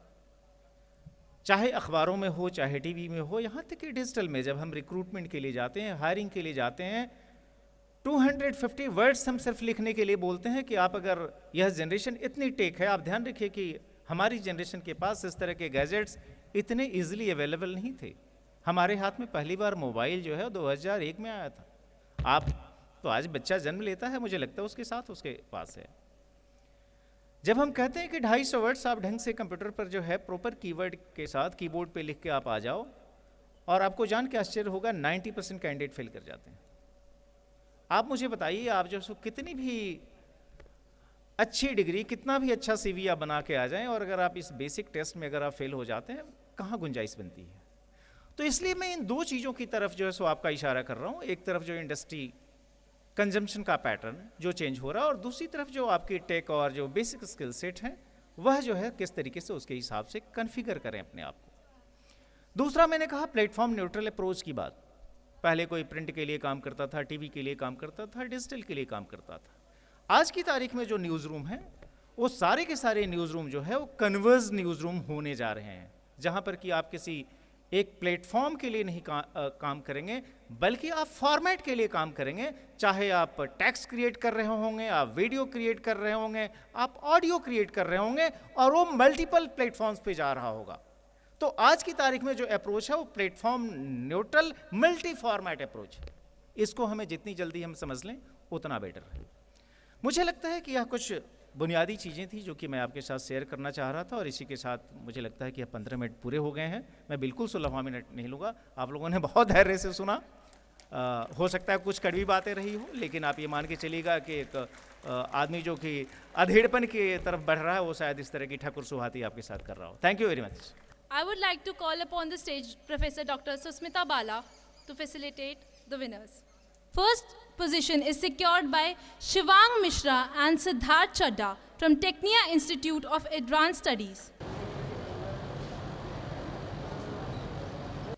चाहे अखबारों में हो, चाहे टीवी में हो, यहाँ तक कि डिजिटल में जब हम रिक्रूटमेंट के लिए जाते हैं, हायरिंग के लिए जाते हैं, 250 वर्ड्स हम सिर्फ लिखने के लिए बोलते हैं कि आप अगर यह जनरेशन इतनी टेक है, आप ध्यान रखिए कि हमारी जनरेशन के पास इस तरह के गैजेट्स इतने ईजिली अवेलेबल नहीं थे। हमारे हाथ में पहली बार मोबाइल जो है 2001 में आया था। आप तो आज बच्चा जन्म लेता है, मुझे लगता है उसके साथ उसके पास है। जब हम कहते हैं कि 250 वर्ड्स आप ढंग से कंप्यूटर पर जो है प्रॉपर कीवर्ड के साथ कीबोर्ड पे लिख के आप आ जाओ, और आपको जान के आश्चर्य होगा 90% कैंडिडेट फेल कर जाते हैं। आप मुझे बताइए, आप जो सो कितनी भी अच्छी डिग्री, कितना भी अच्छा CV आप बना के आ जाएं, और अगर आप इस बेसिक टेस्ट में अगर आप फेल हो जाते हैं, कहाँ गुंजाइश बनती है। तो इसलिए मैं इन दो चीज़ों की तरफ जो है सो आपका इशारा कर रहा हूँ। एक तरफ जो इंडस्ट्री कंजम्पशन का पैटर्न जो चेंज हो रहा है, और दूसरी तरफ जो आपकी टेक और जो बेसिक स्किल सेट हैं वह जो है किस तरीके से उसके हिसाब से कन्फिगर करें अपने आप को। दूसरा मैंने कहा प्लेटफॉर्म न्यूट्रल अप्रोच की बात। पहले कोई प्रिंट के लिए काम करता था, टीवी के लिए काम करता था, डिजिटल के लिए काम करता था। आज की तारीख में जो न्यूज़ रूम है वो सारे के सारे न्यूज़ रूम जो है वो कन्वर्ज न्यूज़ रूम होने जा रहे हैं, जहाँ पर कि आप किसी एक प्लेटफॉर्म के लिए नहीं काम करेंगे, बल्कि आप फॉर्मेट के लिए काम करेंगे। चाहे आप टेक्स्ट क्रिएट कर रहे होंगे, आप वीडियो क्रिएट कर रहे होंगे, आप ऑडियो क्रिएट कर रहे होंगे, और वो मल्टीपल प्लेटफॉर्म्स पे जा रहा होगा। तो आज की तारीख में जो अप्रोच है वो platform neutral multi format approach है। इसको हमें जितनी जल्दी हम समझ लें उतना बेटर है। मुझे लगता है कि यह कुछ बुनियादी चीज़ें थी जो कि मैं आपके साथ शेयर करना चाह रहा था, और इसी के साथ मुझे लगता है कि अब 15 मिनट पूरे हो गए हैं। मैं बिल्कुल 16वां मिनट नहीं लूँगा। आप लोगों ने बहुत धैर्य से सुना। हो सकता है कुछ कड़वी बातें रही हो, लेकिन आप ये मान के चलिएगा कि एक आदमी जो कि अधेड़पन की तरफ बढ़ रहा है वो शायद इस तरह की ठाकुर सुहाती आपके साथ कर रहा हो। Thank you very much. I would like to call upon the stage Professor Dr. Susmita Bala to facilitate the winners. First position is secured by Shivang Mishra and Siddharth Chadda from Technia Institute of Advanced Studies.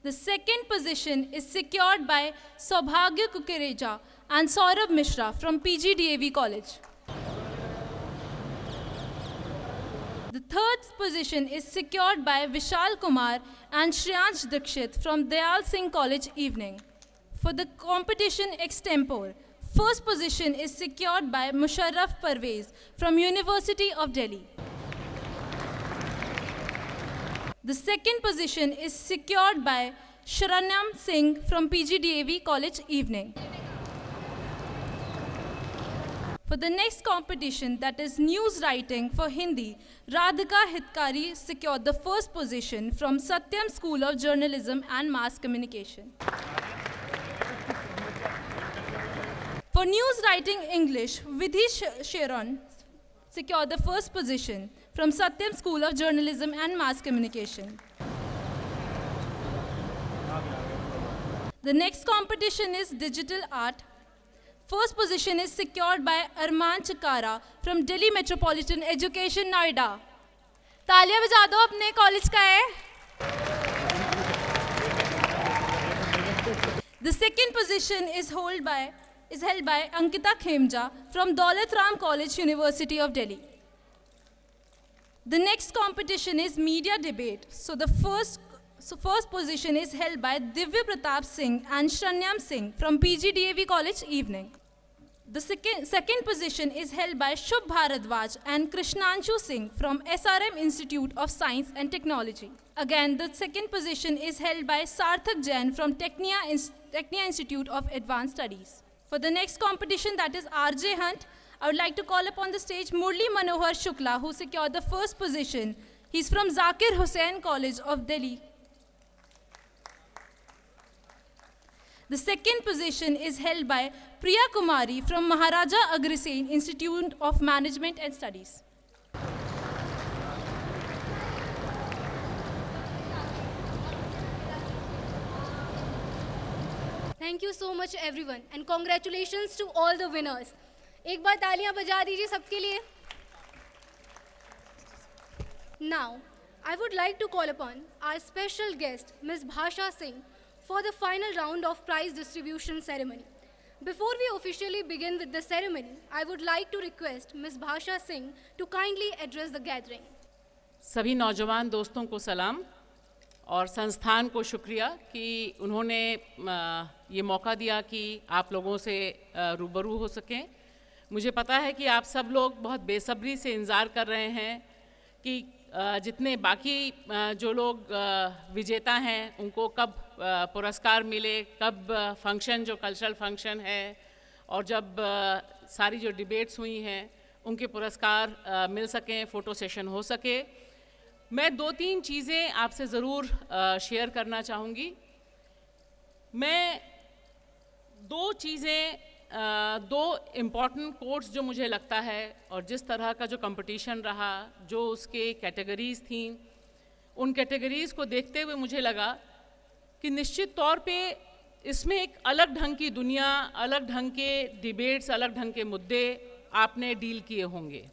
The second position is secured by Saubhagya Kukereja and Saurabh Mishra from PGDAV College. The third position is secured by Vishal Kumar and Shreyansh Dikshit from Dayal Singh College Evening. For the competition extempore, first position is secured by Musharraf Parvez from University of Delhi. The second position is secured by Sharanyam Singh from PGDAV College Evening. For the next competition, that is news writing for Hindi, Radhika Hitkari secured the first position from Satyam School of Journalism and Mass Communication. For news writing English, Vidhi Sharon secured the first position from Satyam School of Journalism and Mass Communication. The next competition is digital art. First position is secured by Arman Chakara from Delhi Metropolitan Education, Noida. तालियां बजा दो, अपने college का है. The second position is held by Ankita Khemja from Daulat Ram College, University of Delhi. The next competition is media debate. So first position is held by Divya Pratap Singh and Shranyam Singh from PGDAV College Evening. The second position is held by Shubh Bharadwaj and Krishnanshu Singh from SRM Institute of Science and Technology. Again, the second position is held by Sarthak Jain from Technia Institute of Advanced Studies. For the next competition, that is RJ Hunt, I would like to call upon the stage Murli Manohar Shukla, who secured the first position. He's from Zakir Hussain College of Delhi. The second position is held by Priya Kumari from Maharaja Agrasen Institute of Management and Studies. Thank you so much everyone and congratulations to all the winners. एक बार तालियां बजा दीजिए सबके लिए. Now, I would like to call upon our special guest, Ms. Bhasha Singh, for the final round of prize distribution ceremony. Before we officially begin with the ceremony, I would like to request Ms. Bhasha Singh to kindly address the gathering. सभी नौजवान दोस्तों को सलाम और संस्थान को शुक्रिया कि उन्होंने ये मौका दिया कि आप लोगों से रूबरू हो सकें. मुझे पता है कि आप सब लोग बहुत बेसब्री से इंतज़ार कर रहे हैं कि जितने बाकी जो लोग विजेता हैं उनको कब पुरस्कार मिले, कब फंक्शन जो कल्चरल फंक्शन है और जब सारी जो डिबेट्स हुई हैं उनके पुरस्कार मिल सकें, फ़ोटो सेशन हो सके. मैं 2-3 चीज़ें आपसे ज़रूर शेयर करना चाहूँगी. मैं 2 इम्पॉर्टेंट कोट्स जो मुझे लगता है और जिस तरह का जो कंपटीशन रहा, जो उसके कैटेगरीज़ थी, उन कैटेगरीज़ को देखते हुए मुझे लगा कि निश्चित तौर पे इसमें एक अलग ढंग की दुनिया, अलग ढंग के डिबेट्स, अलग ढंग के मुद्दे आपने डील किए होंगे.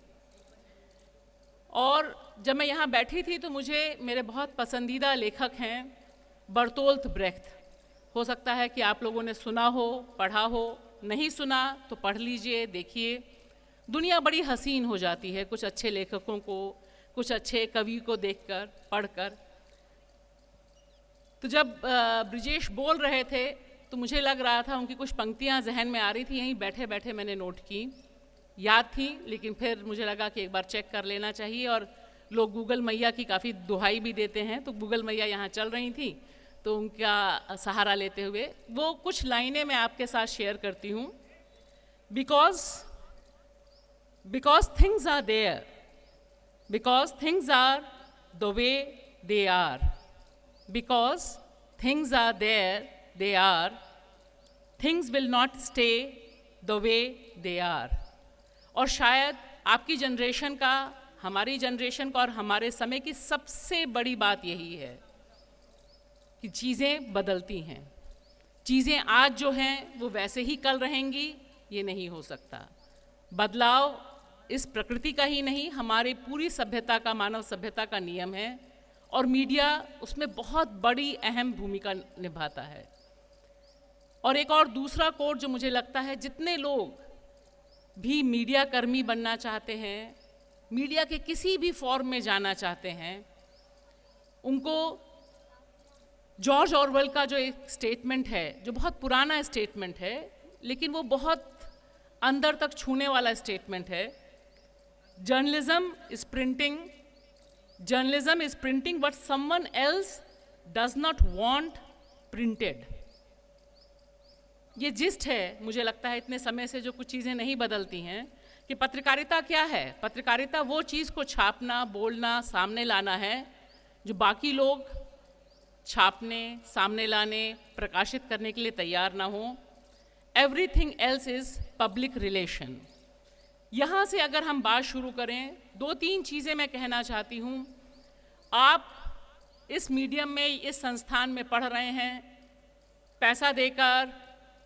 और जब मैं यहाँ बैठी थी तो मुझे मेरे बहुत पसंदीदा लेखक हैं बर्तोल्ट ब्रेख्ट. हो सकता है कि आप लोगों ने सुना हो, पढ़ा हो. नहीं सुना तो पढ़ लीजिए, देखिए. दुनिया बड़ी हसीन हो जाती है कुछ अच्छे लेखकों को, कुछ अच्छे कवि को देखकर, पढ़कर. तो जब ब्रिजेश बोल रहे थे तो मुझे लग रहा था उनकी कुछ पंक्तियां जहन में आ रही थी. यहीं बैठे बैठे मैंने नोट की, याद थी, लेकिन फिर मुझे लगा कि एक बार चेक कर लेना चाहिए. और लोग गूगल मैया की काफ़ी दुहाई भी देते हैं, तो गूगल मैया यहाँ चल रही थी तो उनका सहारा लेते हुए वो कुछ लाइनें मैं आपके साथ शेयर करती हूँ. Because things are there, because things are the way they are, because things are there they are, things will not stay the way they are. और शायद आपकी जनरेशन का, हमारी जनरेशन का और हमारे समय की सबसे बड़ी बात यही है कि चीज़ें बदलती हैं। चीज़ें आज जो हैं वो वैसे ही कल रहेंगी, ये नहीं हो सकता। बदलाव इस प्रकृति का ही नहीं, हमारी पूरी सभ्यता का, मानव सभ्यता का नियम है और मीडिया उसमें बहुत बड़ी अहम भूमिका निभाता है। और एक और दूसरा कोड जो मुझे लगता है, जितने लोग भी मीडिया कर्मी बनना चाहते हैं, मीडिया के किसी भी फॉर्म में जाना चाहते हैं, उनको जॉर्ज ऑरवेल का जो एक स्टेटमेंट है, जो बहुत पुराना स्टेटमेंट है लेकिन वो बहुत अंदर तक छूने वाला स्टेटमेंट है, journalism is printing what someone else does not want printed. ये जिस्ट है, मुझे लगता है इतने समय से जो कुछ चीज़ें नहीं बदलती हैं, कि पत्रकारिता क्या है। पत्रकारिता वो चीज़ को छापना, बोलना, सामने लाना है जो बाकी लोग छापने, सामने लाने, प्रकाशित करने के लिए तैयार ना हो। Everything else is public relation. यहाँ से अगर हम बात शुरू करें, 2-3 चीज़ें मैं कहना चाहती हूँ। आप इस मीडियम में, इस संस्थान में पढ़ रहे हैं, पैसा देकर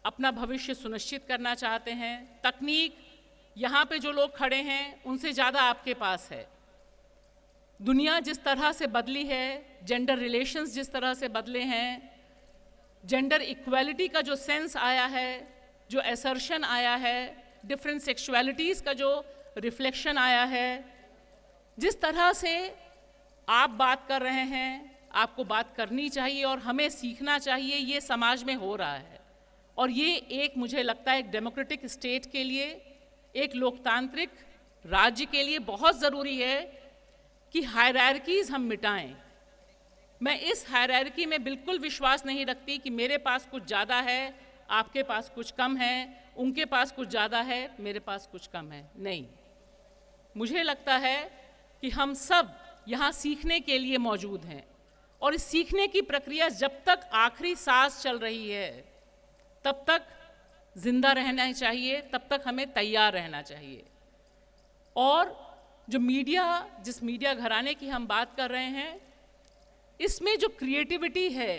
अपना भविष्य सुनिश्चित करना चाहते हैं। तकनीक यहाँ पे जो लोग खड़े हैं उनसे ज़्यादा आपके पास है। दुनिया जिस तरह से बदली है, जेंडर रिलेशंस जिस तरह से बदले हैं, जेंडर इक्वालिटी का जो सेंस आया है, जो असर्शन आया है, डिफरेंट सेक्सुअलिटीज़ का जो रिफ्लेक्शन आया है, जिस तरह से आप बात कर रहे हैं, आपको बात करनी चाहिए और हमें सीखना चाहिए, ये समाज में हो रहा है। और ये एक, मुझे लगता है, एक डेमोक्रेटिक स्टेट के लिए, एक लोकतांत्रिक राज्य के लिए बहुत ज़रूरी है कि हायरार्कीज़ हम मिटाएं। मैं इस हायरार्की में बिल्कुल विश्वास नहीं रखती कि मेरे पास कुछ ज़्यादा है, आपके पास कुछ कम है, उनके पास कुछ ज़्यादा है, मेरे पास कुछ कम है। नहीं, मुझे लगता है कि हम सब यहाँ सीखने के लिए मौजूद हैं और इस सीखने की प्रक्रिया जब तक आखिरी सांस चल रही है तब तक जिंदा रहना चाहिए, तब तक हमें तैयार रहना चाहिए। और जो मीडिया, जिस मीडिया घराने की हम बात कर रहे हैं, इसमें जो क्रिएटिविटी है,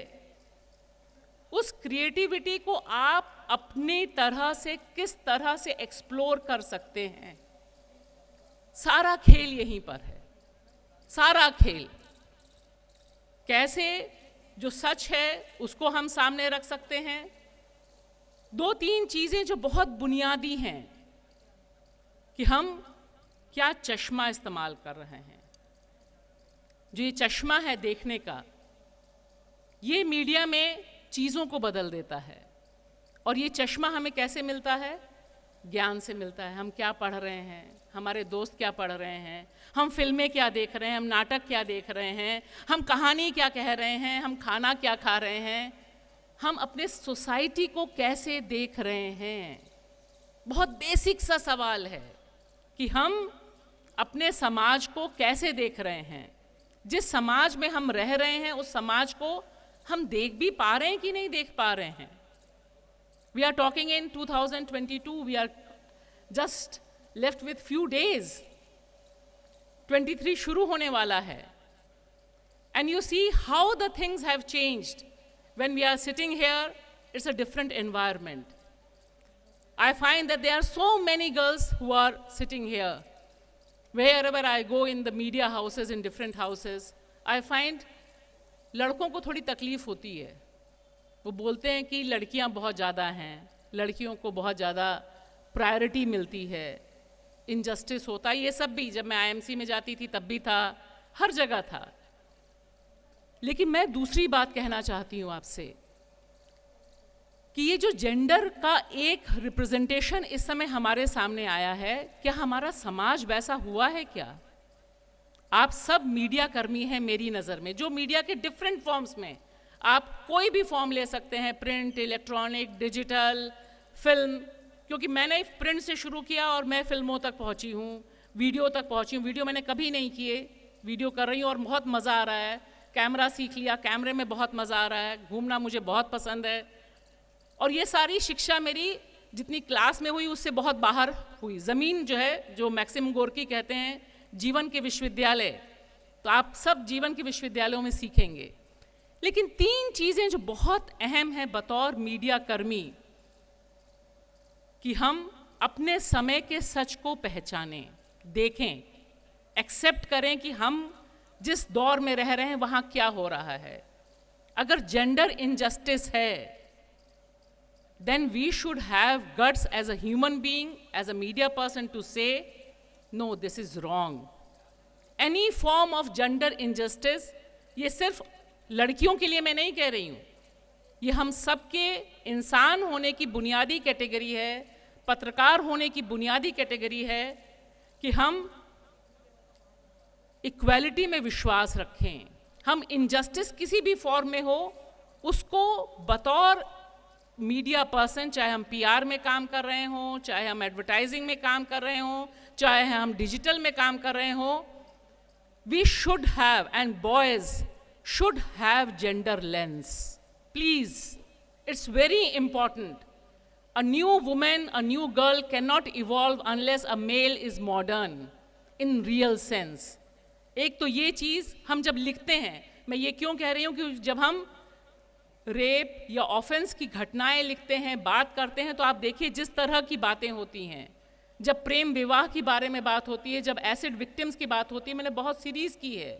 उस क्रिएटिविटी को आप अपनी तरह से किस तरह से एक्सप्लोर कर सकते हैं, सारा खेल यहीं पर है। सारा खेल कैसे जो सच है उसको हम सामने रख सकते हैं। 2-3 चीज़ें जो बहुत बुनियादी हैं कि हम क्या चश्मा इस्तेमाल कर रहे हैं। जो ये चश्मा है देखने का, ये मीडिया में चीज़ों को बदल देता है। और ये चश्मा हमें कैसे मिलता है? ज्ञान से मिलता है। हम क्या पढ़ रहे हैं, हमारे दोस्त क्या पढ़ रहे हैं, हम फिल्में क्या देख रहे हैं, हम नाटक क्या देख रहे हैं, हम कहानी क्या कह रहे हैं, हम खाना क्या खा रहे हैं, हम अपने सोसाइटी को कैसे देख रहे हैं। बहुत बेसिक सा सवाल है कि हम अपने समाज को कैसे देख रहे हैं। जिस समाज में हम रह रहे हैं उस समाज को हम देख भी पा रहे हैं कि नहीं देख पा रहे हैं। We are talking in 2022, we are just left with few days, 23 शुरू होने वाला है। And you see how the things have changed. When we are sitting here, it's a different environment. I find that there are so many girls who are sitting here. Wherever I go in the media houses, in different houses, I find लड़कों को थोड़ी तकलीफ होती है। वो बोलते हैं कि लड़कियां बहुत ज़्यादा हैं, लड़कियों को बहुत ज़्यादा प्रायोरिटी मिलती है, इनजस्टिस होता है। ये सब भी जब मैं IMC में जाती थी तब भी था, हर जगह था। लेकिन मैं दूसरी बात कहना चाहती हूँ आपसे कि ये जो जेंडर का एक रिप्रेजेंटेशन इस समय हमारे सामने आया है, क्या हमारा समाज वैसा हुआ है क्या? आप सब मीडिया कर्मी हैं मेरी नज़र में, जो मीडिया के डिफरेंट फॉर्म्स में, आप कोई भी फॉर्म ले सकते हैं, प्रिंट, इलेक्ट्रॉनिक, डिजिटल, फिल्म, क्योंकि मैंने प्रिंट से शुरू किया और मैं फिल्मों तक पहुँची हूँ, वीडियो तक पहुँची हूँ। वीडियो मैंने कभी नहीं किए, वीडियो कर रही हूँ और बहुत मज़ा आ रहा है। कैमरा सीख लिया, कैमरे में बहुत मज़ा आ रहा है, घूमना मुझे बहुत पसंद है। और ये सारी शिक्षा मेरी जितनी क्लास में हुई उससे बहुत बाहर हुई। ज़मीन जो है, जो मैक्सिम गोर्की कहते हैं जीवन के विश्वविद्यालय, तो आप सब जीवन के विश्वविद्यालयों में सीखेंगे। लेकिन 3 चीज़ें जो बहुत अहम हैं बतौर मीडिया कर्मी, कि हम अपने समय के सच को पहचानें, देखें, एक्सेप्ट करें कि हम जिस दौर में रह रहे हैं वहाँ क्या हो रहा है। अगर जेंडर इनजस्टिस है, then we should have guts as a human being, as a media person to say, no, this is wrong. Any form of gender injustice, ये सिर्फ लड़कियों के लिए मैं नहीं कह रही हूँ, ये हम सबके इंसान होने की बुनियादी कैटेगरी है, पत्रकार होने की बुनियादी कैटेगरी है कि हम इक्वालिटी में विश्वास रखें। हम इनजस्टिस किसी भी फॉर्म में हो, उसको बतौर मीडिया पर्सन, चाहे हम पीआर में काम कर रहे हों, चाहे हम एडवर्टाइजिंग में काम कर रहे हों, चाहे हम डिजिटल में काम कर रहे हों, we should have, and boys should have gender lens. Please, it's very important. A new women, a new girl can not evolve unless a male is modern in real sense. एक तो ये चीज़ हम जब लिखते हैं, मैं ये क्यों कह रही हूँ कि जब हम रेप या ऑफेंस की घटनाएं लिखते हैं, बात करते हैं, तो आप देखिए जिस तरह की बातें होती हैं। जब प्रेम विवाह के बारे में बात होती है, जब एसिड विक्टिम्स की बात होती है, मैंने बहुत सीरीज की है,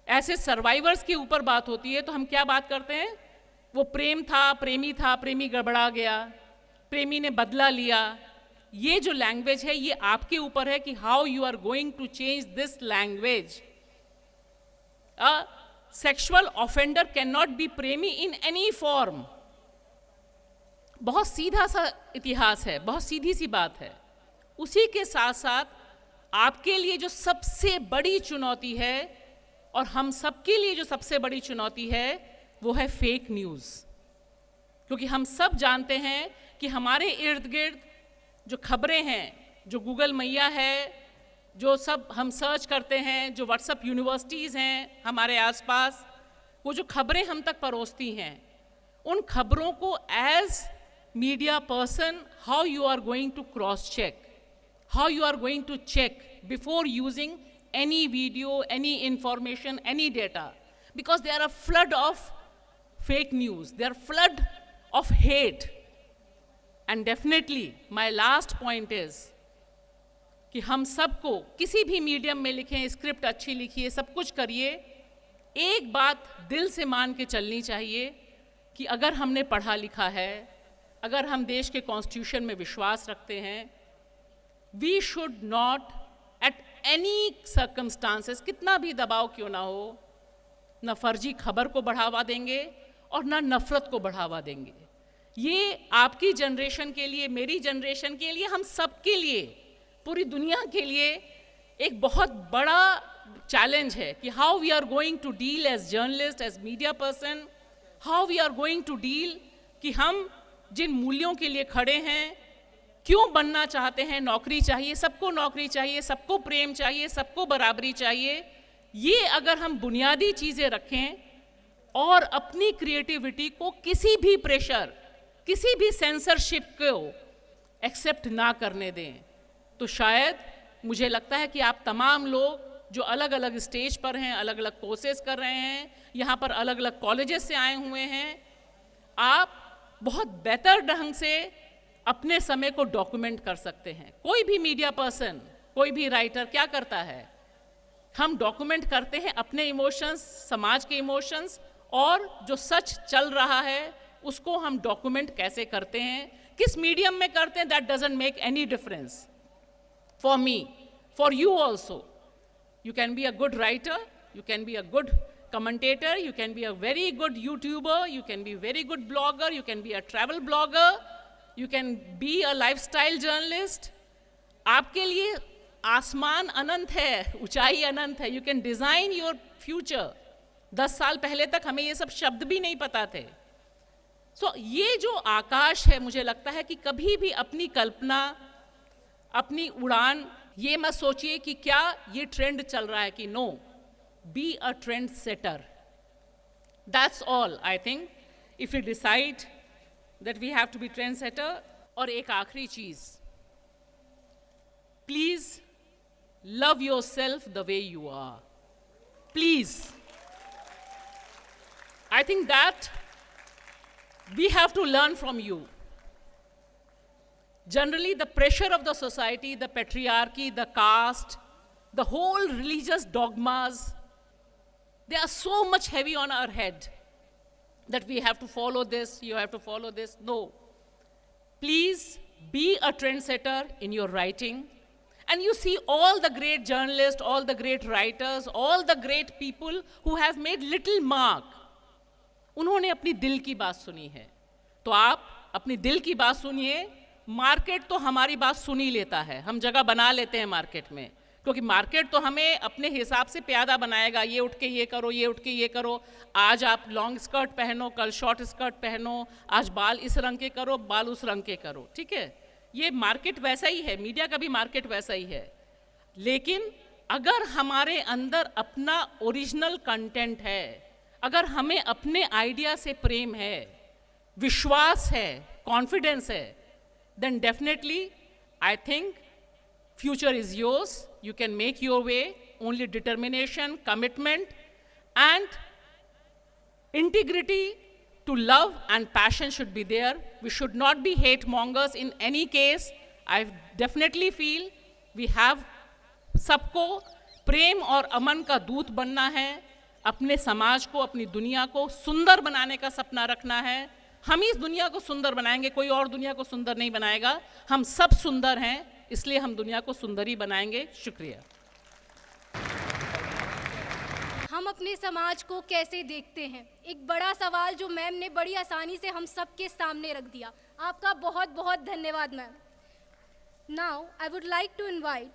ऐसे सर्वाइवर्स के ऊपर बात होती है, तो हम क्या बात करते हैं, वो प्रेम था, प्रेमी गड़बड़ा गया, प्रेमी ने बदला लिया। ये जो लैंग्वेज है, ये आपके ऊपर है कि how you are going to change this language. Sexual offender can not be प्रेमी इन एनी फॉर्म। बहुत सीधा सा इतिहास है, बहुत सीधी सी बात है। उसी के साथ साथ आपके लिए जो सबसे बड़ी चुनौती है, और हम सबके लिए जो सबसे बड़ी चुनौती है, वो है फेक न्यूज़। क्योंकि हम सब जानते हैं कि हमारे इर्द गिर्द जो खबरें हैं, जो गूगल मैया है, जो सब हम सर्च करते हैं, जो व्हाट्सएप यूनिवर्सिटीज़ हैं हमारे आसपास, वो जो खबरें हम तक परोसती हैं, उन खबरों को as media person how you are going to cross check, how you are going to check before using any video, any information, any data, because there are a flood of fake news, there are flood of hate. And definitely my last point is कि हम सबको किसी भी medium में लिखें, script अच्छी लिखिए, सब कुछ करिए, एक बात दिल से मान के चलनी चाहिए कि अगर हमने पढ़ा लिखा है, अगर हम देश के कॉन्स्टिट्यूशन में विश्वास रखते हैं, we should not at any circumstances, कितना भी दबाव क्यों ना हो, न फर्जी खबर को बढ़ावा देंगे और न नफरत को बढ़ावा देंगे। ये आपकी जनरेशन के लिए, मेरी जनरेशन के लिए, हम सब के लिए, पूरी दुनिया के लिए एक बहुत बड़ा चैलेंज है कि how we are going to deal as journalist, as media person, how we are going to deal कि हम जिन मूल्यों के लिए खड़े हैं, क्यों बनना चाहते हैं, नौकरी चाहिए, सबको नौकरी चाहिए, सबको प्रेम चाहिए, सबको बराबरी चाहिए। ये अगर हम बुनियादी चीज़ें रखें और अपनी क्रिएटिविटी को किसी भी प्रेशर, किसी भी सेंसरशिप को एक्सेप्ट ना करने दें, तो शायद मुझे लगता है कि आप तमाम लोग जो अलग अलग स्टेज पर हैं, अलग अलग कोर्सेज कर रहे हैं, यहाँ पर अलग अलग कॉलेजेस से आए हुए हैं, आप बहुत बेहतर ढंग से अपने समय को डॉक्यूमेंट कर सकते हैं। कोई भी मीडिया पर्सन, कोई भी राइटर क्या करता है, हम डॉक्यूमेंट करते हैं अपने इमोशंस, समाज के इमोशंस, और जो सच चल रहा है उसको हम डॉक्यूमेंट कैसे करते हैं, किस मीडियम में करते हैं, that doesn't make any difference for me, for you also. You can be a good writer, you can be a good commentator, you can be a very good YouTuber, you can be a very good blogger, you can be a travel blogger, you can be a lifestyle journalist. आपके लिए आसमान अनंत है, ऊंचाई अनंत है, you can design your future. 10 साल पहले तक हमें ये सब शब्द भी नहीं पता थे। So, ये जो आकाश है, मुझे लगता है कि कभी भी अपनी कल्पना, अपनी उड़ान ये मत सोचिए कि क्या ये ट्रेंड चल रहा है, कि no, be a trend setter. That's all I think. If we decide that we have to be trend setter. और एक आखिरी चीज़, please love yourself the way you are. Please. I think that we have to learn from you. Generally, the pressure of the society, the patriarchy, the caste, the whole religious dogmas, they are so much heavy on our head that we have to follow this, you have to follow this. No. Please be a trendsetter in your writing. And you see all the great journalists, all the great writers, all the great people who have made little mark. उन्होंने अपनी दिल की बात सुनी है. तो आप अपनी दिल की बात सुनिए. मार्केट तो हमारी बात सुन ही लेता है. हम जगह बना लेते हैं मार्केट में, क्योंकि मार्केट तो हमें अपने हिसाब से प्यादा बनाएगा. ये उठ के ये करो, ये उठ के ये करो. आज आप लॉन्ग स्कर्ट पहनो, कल शॉर्ट स्कर्ट पहनो. आज बाल इस रंग के करो, बाल उस रंग के करो. ठीक है, ये मार्केट वैसा ही है, मीडिया का भी मार्केट वैसा ही है. लेकिन अगर हमारे अंदर अपना ओरिजिनल कंटेंट है, अगर हमें अपने आइडिया से प्रेम है, विश्वास है, कॉन्फिडेंस है, then definitely I think future is yours. You can make your way. Only determination, commitment and integrity to love and passion should be there. We should not be hate mongers in any case. I definitely feel we have सबको प्रेम और अमन का दूत बनना है. अपने समाज को, अपनी दुनिया को सुंदर बनाने का सपना रखना है. हम ही इस दुनिया को सुंदर बनाएंगे, कोई और दुनिया को सुंदर नहीं बनाएगा. हम सब सुंदर हैं, इसलिए हम दुनिया को सुंदर ही बनाएंगे. शुक्रिया. हम अपने समाज को कैसे देखते हैं, एक बड़ा सवाल जो मैम ने बड़ी आसानी से हम सबके सामने रख दिया. आपका बहुत बहुत धन्यवाद ma'am. Now I would like to invite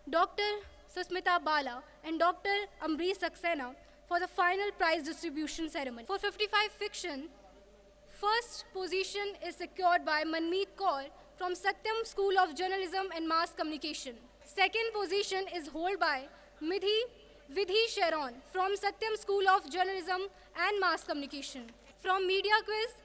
doctor Susmita Bala and Dr. Ambrish Saxena for the final prize distribution ceremony. For 55 fiction, first position is secured by Manmeet Kaur from Satyam School of Journalism and Mass Communication. Second position is held by Vidhi Sharon from Satyam School of Journalism and Mass Communication. From Media Quiz,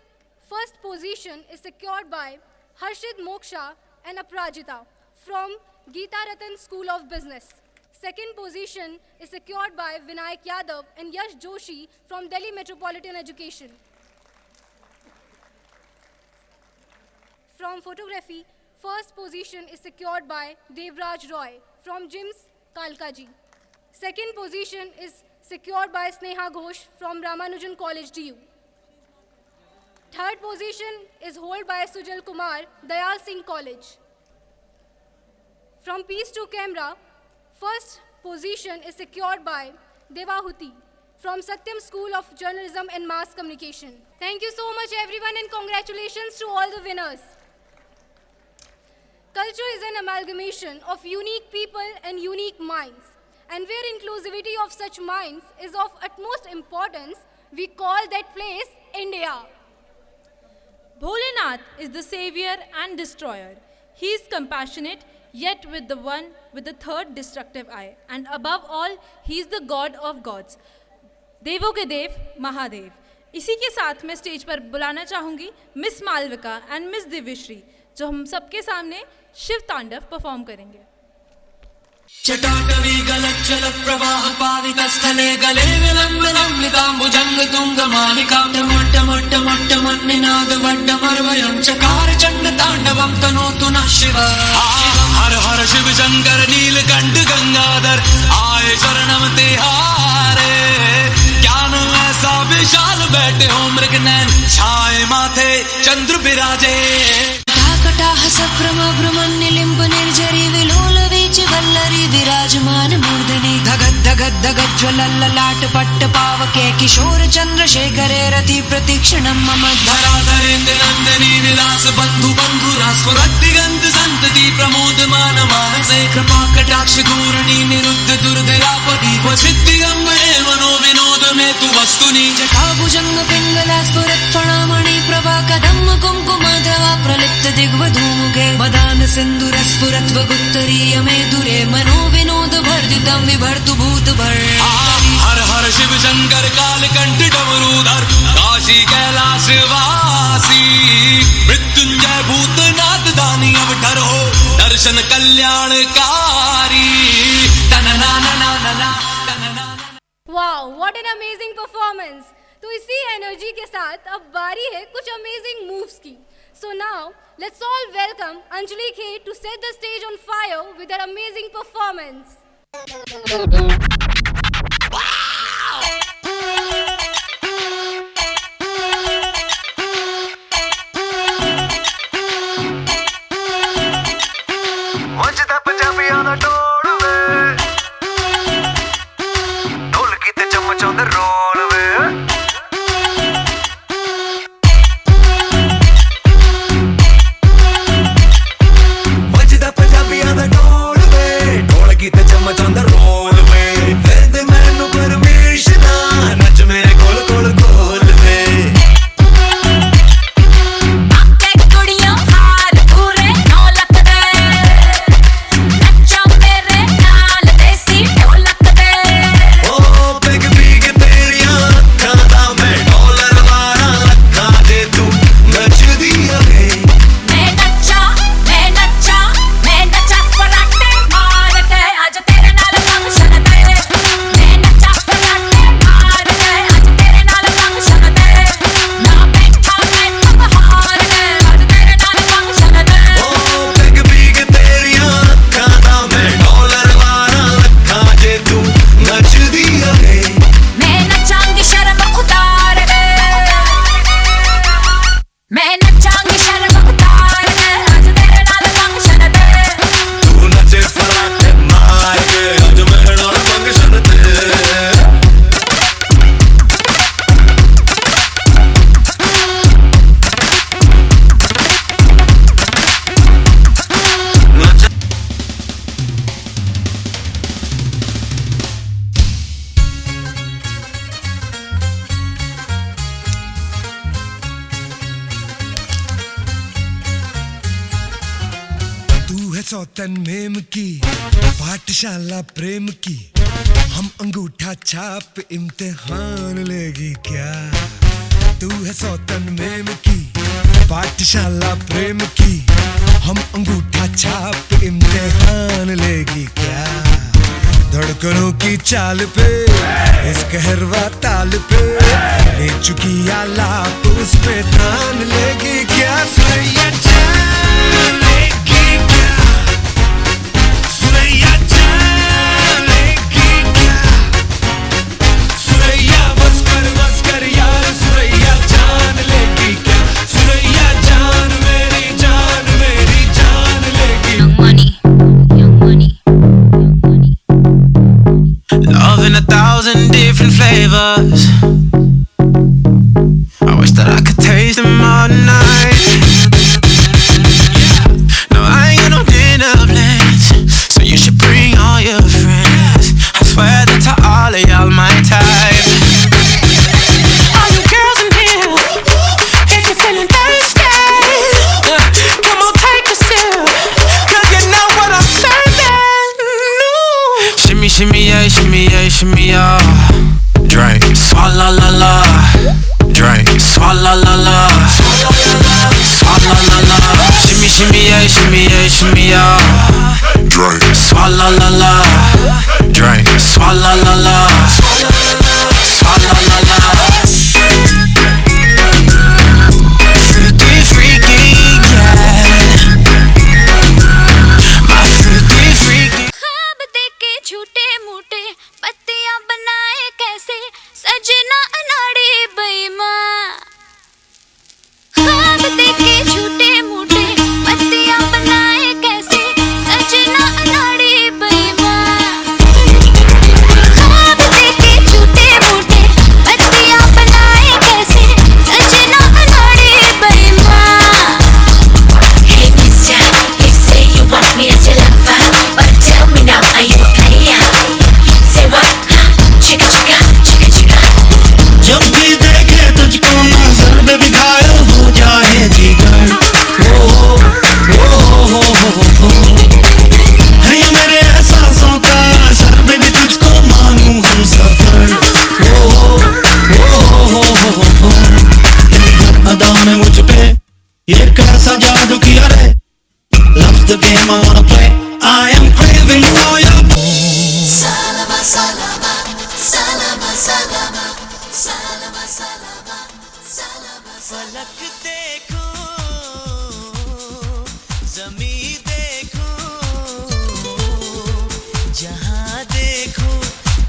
first position is secured by Harshit Moksha and Aprajita from Geeta Ratan School of Business. Second position is secured by Vinayak Yadav and Yash Joshi from Delhi Metropolitan Education. From photography, first position is secured by Devraj Roy from JIMS Kalkaji. Second position is secured by Sneha Ghosh from Ramanujan College DU. Third position is held by Sujal Kumar, Dayal Singh College. From Peace to Camera, first position is secured by Devahuti from Satyam School of Journalism and Mass Communication. Thank you so much everyone and congratulations to all the winners. Culture is an amalgamation of unique people and unique minds, and where inclusivity of such minds is of utmost importance, we call that place India. Bholenath is the savior and destroyer. He is compassionate, yet with the one with the third destructive eye. And above all, he is the God of gods. देवों के देव महादेव. इसी के साथ मैं stage पर बुलाना चाहूँगी miss Malvika and miss Divyashree, जो हम सबके सामने शिव तांडव परफॉर्म करेंगे. चटाटवी गलच्चल प्रवाह पावित स्थले गले विलम्बिताम्बुजंग तुंग मालिकां टमट्टमट्टमट्टमन्निनाद वड्डमर्वयं चकार चंड तांडवं तनोतु नः शिव. हर हर शिव शंकर नीलकंठ गंगाधर आए शरणम तिहारे. ज्ञान ऐसा विशाल बैठे हो मृगनयन छाए माथे चंद्र विराजे. कटाह सप्रम भ्रमण्यलिम्ब निर्जरी विलोल वीच वल्लरी विराजमान मूर्धनि. धगत धगत धगत ज्वलल्ललाट पट्ट पावके किशोर चंद्रशेखरे रति प्रतीक्षणं मम. धराधरेन्द्र नंदनी विलास बंधु बंधुरा स्वरदिगंत संतति प्रमोदमान मानसे. कृपा कटाक्ष धूरणी निरुद्ध दुर्धरापति क्वचित् दिगंबरे मनो विनोद में तु वस्तुनि. जटाभुजंग पिंगला स्फुरत् फणामणि प्रभा कदम्ब कुंकुमधवा प्रलिप्त दिग्वधूमुखे. मदान सिंधुर स्फुरत् वगुत्तरीय मे दुरे मनो विनोद भर्जितं विभर्तु भूत भर. हर हर शिव शंकर कालकंठ डमरूधर काशी कैलाश वासी. मृत्युंजय भूतनाथ दानी अवतार हो दर्शन कल्याणकारी. Wow, what an amazing performance. तो इसी एनर्जी के साथ अब बारी है कुछ अमेजिंग मूव्स की। So now let's all welcome Anjali Kher to set the stage on fire with her amazing performance. ਵੱਜਦਾ ਪੰਜਾਬੀਆਂ ਦਾ ਢੋਲ ਵੇ, ਢੋਲਕੀ ਤੇ ਚਮਚਾਉਂਦੇ ਰੋਲ ਵੇ। ਵੱਜਦਾ ਪੰਜਾਬੀਆਂ ਦਾ ਢੋਲ ਵੇ, ਢੋਲਕੀ ਤੇ ਚਮਚਾਉਂਦੇ ਰੋਲ ਵੇ। ਫਿਰ ਦੇ ਮੈਨੂੰ ਪਰਮਿਸ਼ਨ ਨਾ ਨੱਚ ਮੇਰੇ ਕੋਲ ਕੋਲ ਕੋਲ ਵੇ। सौतन मेम की पाठशाला प्रेम की, हम अंगूठा छाप इम्तिहान लेगी क्या। तू है सौतन मेम की पाठशाला प्रेम की, हम अंगूठा छाप इम्तिहान लेगी क्या। धड़कनों की चाल पे इस कहरवा ताल पे ले चुकी आलाप उस पे तान लेगी क्या। सुरैया जान लेगी क्या, सुरैया जान लेगी क्या। सुरैया बस कर यार, सुरैया जान लेगी क्या। सुरैया जान मेरी जान लेगी। Young money, young money, young money. Love in 1,000 different flavors. I wish that I could taste them all night. No, I ain't got no dinner plans, so you should bring all your friends. I swear that to all of y'all my type. All you girls in here, if you're feeling thirsty, come on take a sip, 'cause you know what I'm serving. No. Shimmy, shimmy, yeah, shimmy, yeah, shimmy, yeah. Drink, swalla la la. Drink, swalla la la. Swalla la la. Shimmy, shimmy, yeah, shimmy, yeah, shimmy, yeah. Drink, swalla la la. Drink, swalla la la. Swalla la la. Freaky, freaky, yeah. My freaky, freaky. ख्वाब देखे झूठे मूठे पत्तियां बनाए कैसे सजना अनाड़ी बेईमान। ख्वाब देखे झूठे मूठे पत्तियां बनाए कैसे सजना अनाड़ी बेईमान। ख्वाब देखे झूठे मूठे पत्तियां बनाए कैसे सजना अनाड़ी बेईमान। Hey mister, you say you want me to love her, but tell me now, are you a player? Say what? Chicka chicka, chicka chicka. जब भी देखे तुझको नजर में भी घायल हो जाए जिगर। ओ है ये मेरे एहसासों का असर में भी तुझको मानूं हम सफर। अदा में मुझ पे ये कैसा जादू किया रे। Love's the game I wanna play. I am craving for your फलक देखो जमी देखो जहाँ देखो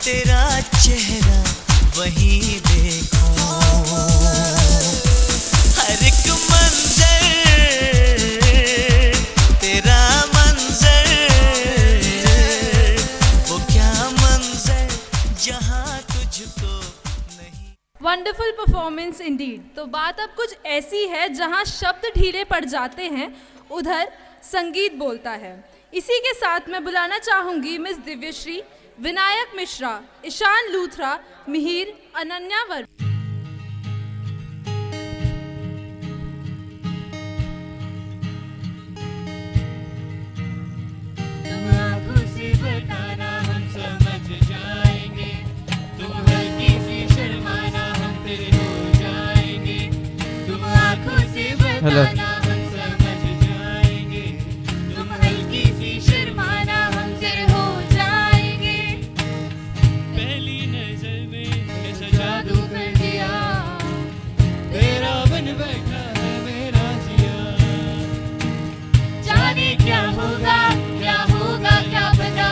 तेरा चेहरा वहीं देखो हर एक मंजर तेरा मंजर वो क्या मंजर जहाँ तुझको नहीं। Wonderful performance Indeed. तो बात अब कुछ ऐसी है जहां शब्द ढीले पड़ जाते हैं, उधर संगीत बोलता है। इसी के साथ मैं बुलाना चाहूंगी मिस दिव्यश्री, विनायक मिश्रा, ईशान लूथरा, मिहिर, अनन्या वर्मा। हेलो तुम हल्की सी शर्माना हम तेरे हो जाएंगे। पहली नजर में ऐसा जादू कर दिया तेरा बन बैठा है मेरा जिया। जाने क्या होगा क्या पता।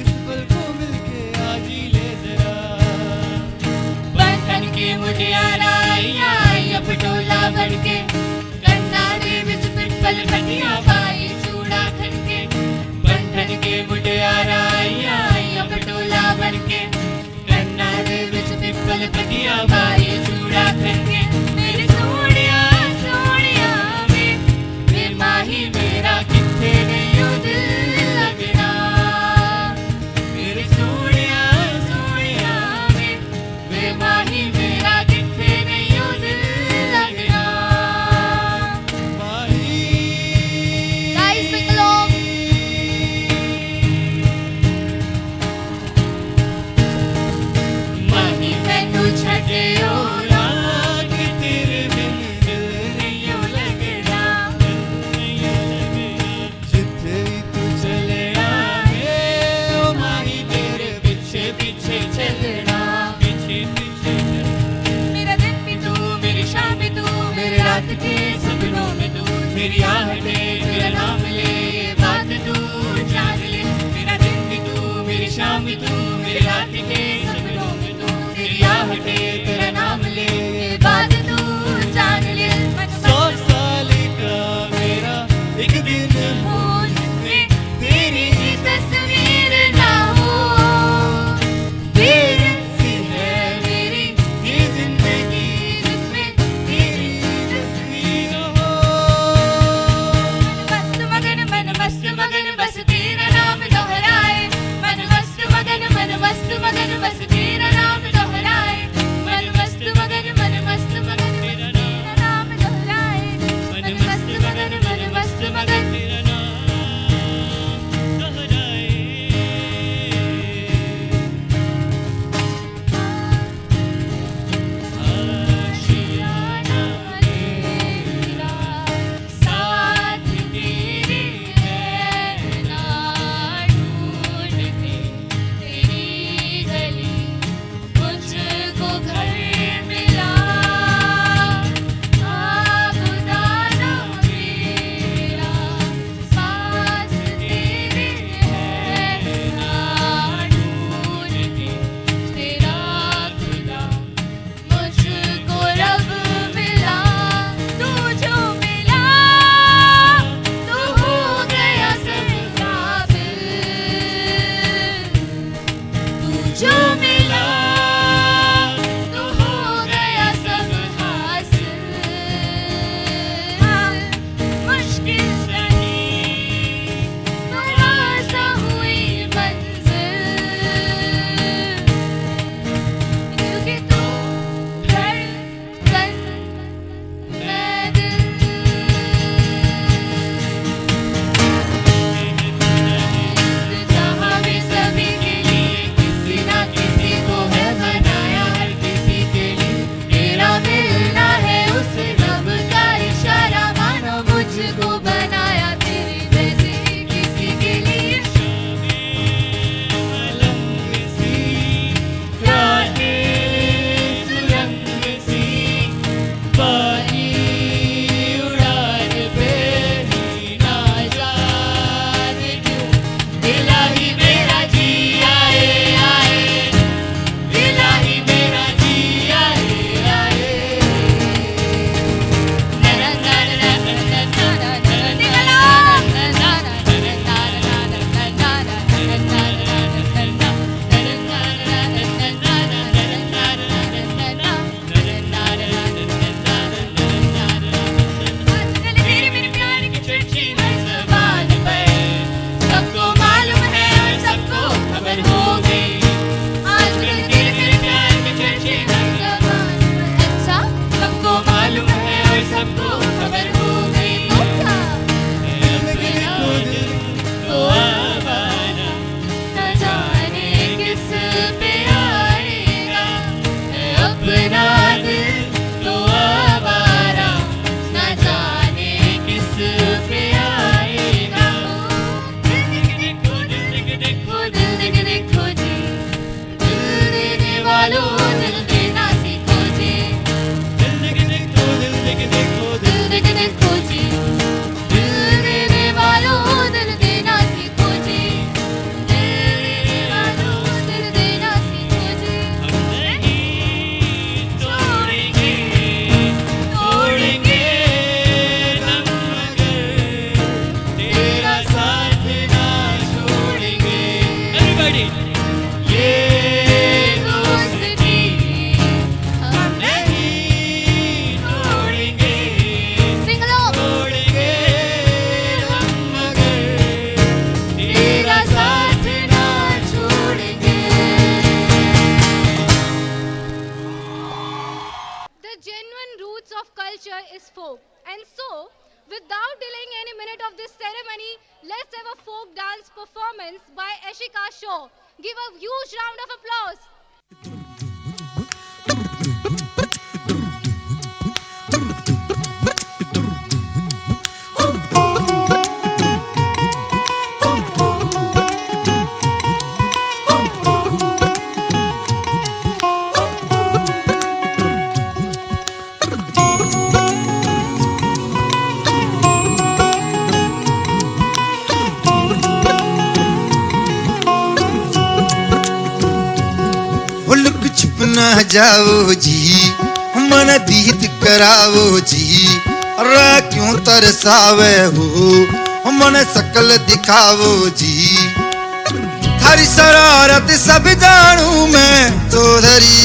इस पल को मिलके आज ही ले जरा बंधन के मुटियारा आई पटोला बनके कन्ना दे विच पिपल पटिया पाई चूड़ा खनके। बंधन के मुटियारा आई पटोला बनके कन्ना दे विच पिपल पटिया पाई चूड़ा खनके। मेरे सोनिया सोनिया वे माही मेरा किथे नहीं ओ दिल लगना। मेरे सोनिया सोनिया वे माही मेरा किथे नहीं ओ दिल लगना। Guys, sing along. माही मैनू छड्डियो लाग तेरे बिन दिल नहीं ओ लगना। जिथे तू चले आए ओ माही तेरे पीछे पीछे चलना। पीछे पीछे मेरा दिन भी तू मेरी शाम भी तू मेरे रात के सपनों में तू मेरी आहटे मेरा नाम ले ये बात तू जान ले। मेरा दिन भी तू मेरी शाम भी तू मेरी रात के सपनों में तू मेरी आहटे तेरा नाम ले ये बात तू जान ले। 100 साल का मेरा एक दिन हो जिसमें तेरी ही तस्वीर ना हो। बेरंसी है मेरी ये जिंदगी जिसमें तेरी तस्वीर हो। मन मस्त मगन बस तेरा नाम दोहराए। मन मस्त मगन पानी उड़ान पे ही ना जाने क्यों इलाही मेरा जी आए आए इलाही मेरा जी आए आए सबको मालूम है और सबको खबर हो गई आजकल तेरे मेरे प्यार की चर्चे हर ज़बान पे अच्छा सबको मालूम है और सबको खबर हो गई तो आवारा न जाने किस पे आएगा अपना दिल तो आवारा न जाने किस पे आएगा देखो दिल देखो जी दिल देने वालों दिल देना सीखो जी दिल देखो दिल देखो जी दिल देने वालों दिल देना सीखो जी दिल देने वालों दिल देना सीखो जी हम नहीं तोड़ेंगे तोड़ेंगे हम मगर तेरा साथ ना छोड़ेंगे everybody ये दोस्ती हम नहीं तोड़ेंगे sing along तोड़ेंगे हम मगर तेरा साथ ना छोड़ेंगे The genuine roots of culture is folk. And so, without delaying any minute of this ceremony, let's have a folk dance performance by Ashika Shaw. Give a huge round of applause. Look छुप ना जाओ जी मन दीद कराओ जी रा क्यों तरसावे हो मन शकल दिखाओ जी थारी शरारत सब जानू मैं तो धरी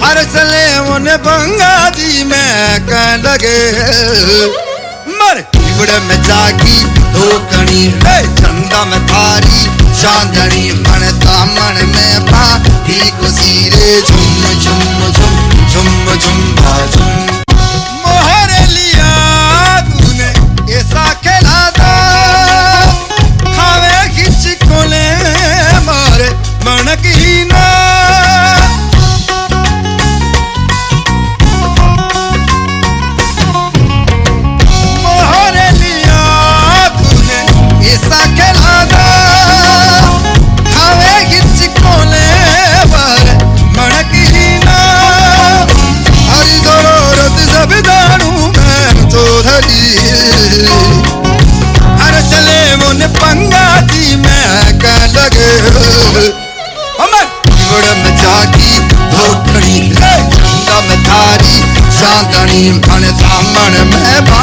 हर सले मन बंगा जी मैं कह लगे मर बिगड़ में जागी धोकनी है चंदा में थारी चांदनी मन दामन में भाती खुशी रे झुम झुम झुम झुम झुम झुम मोहर लिया तूने ऐसा खेला था खावे खिंच कोले मारे मन की ना मोहर लिया तूने ऐसा खेला था हर चले मुन पंगा जी मैं कह लगे हमर जोड़ में जागी धोखड़ी चंदा में थारी चांदनी मन दामन में बा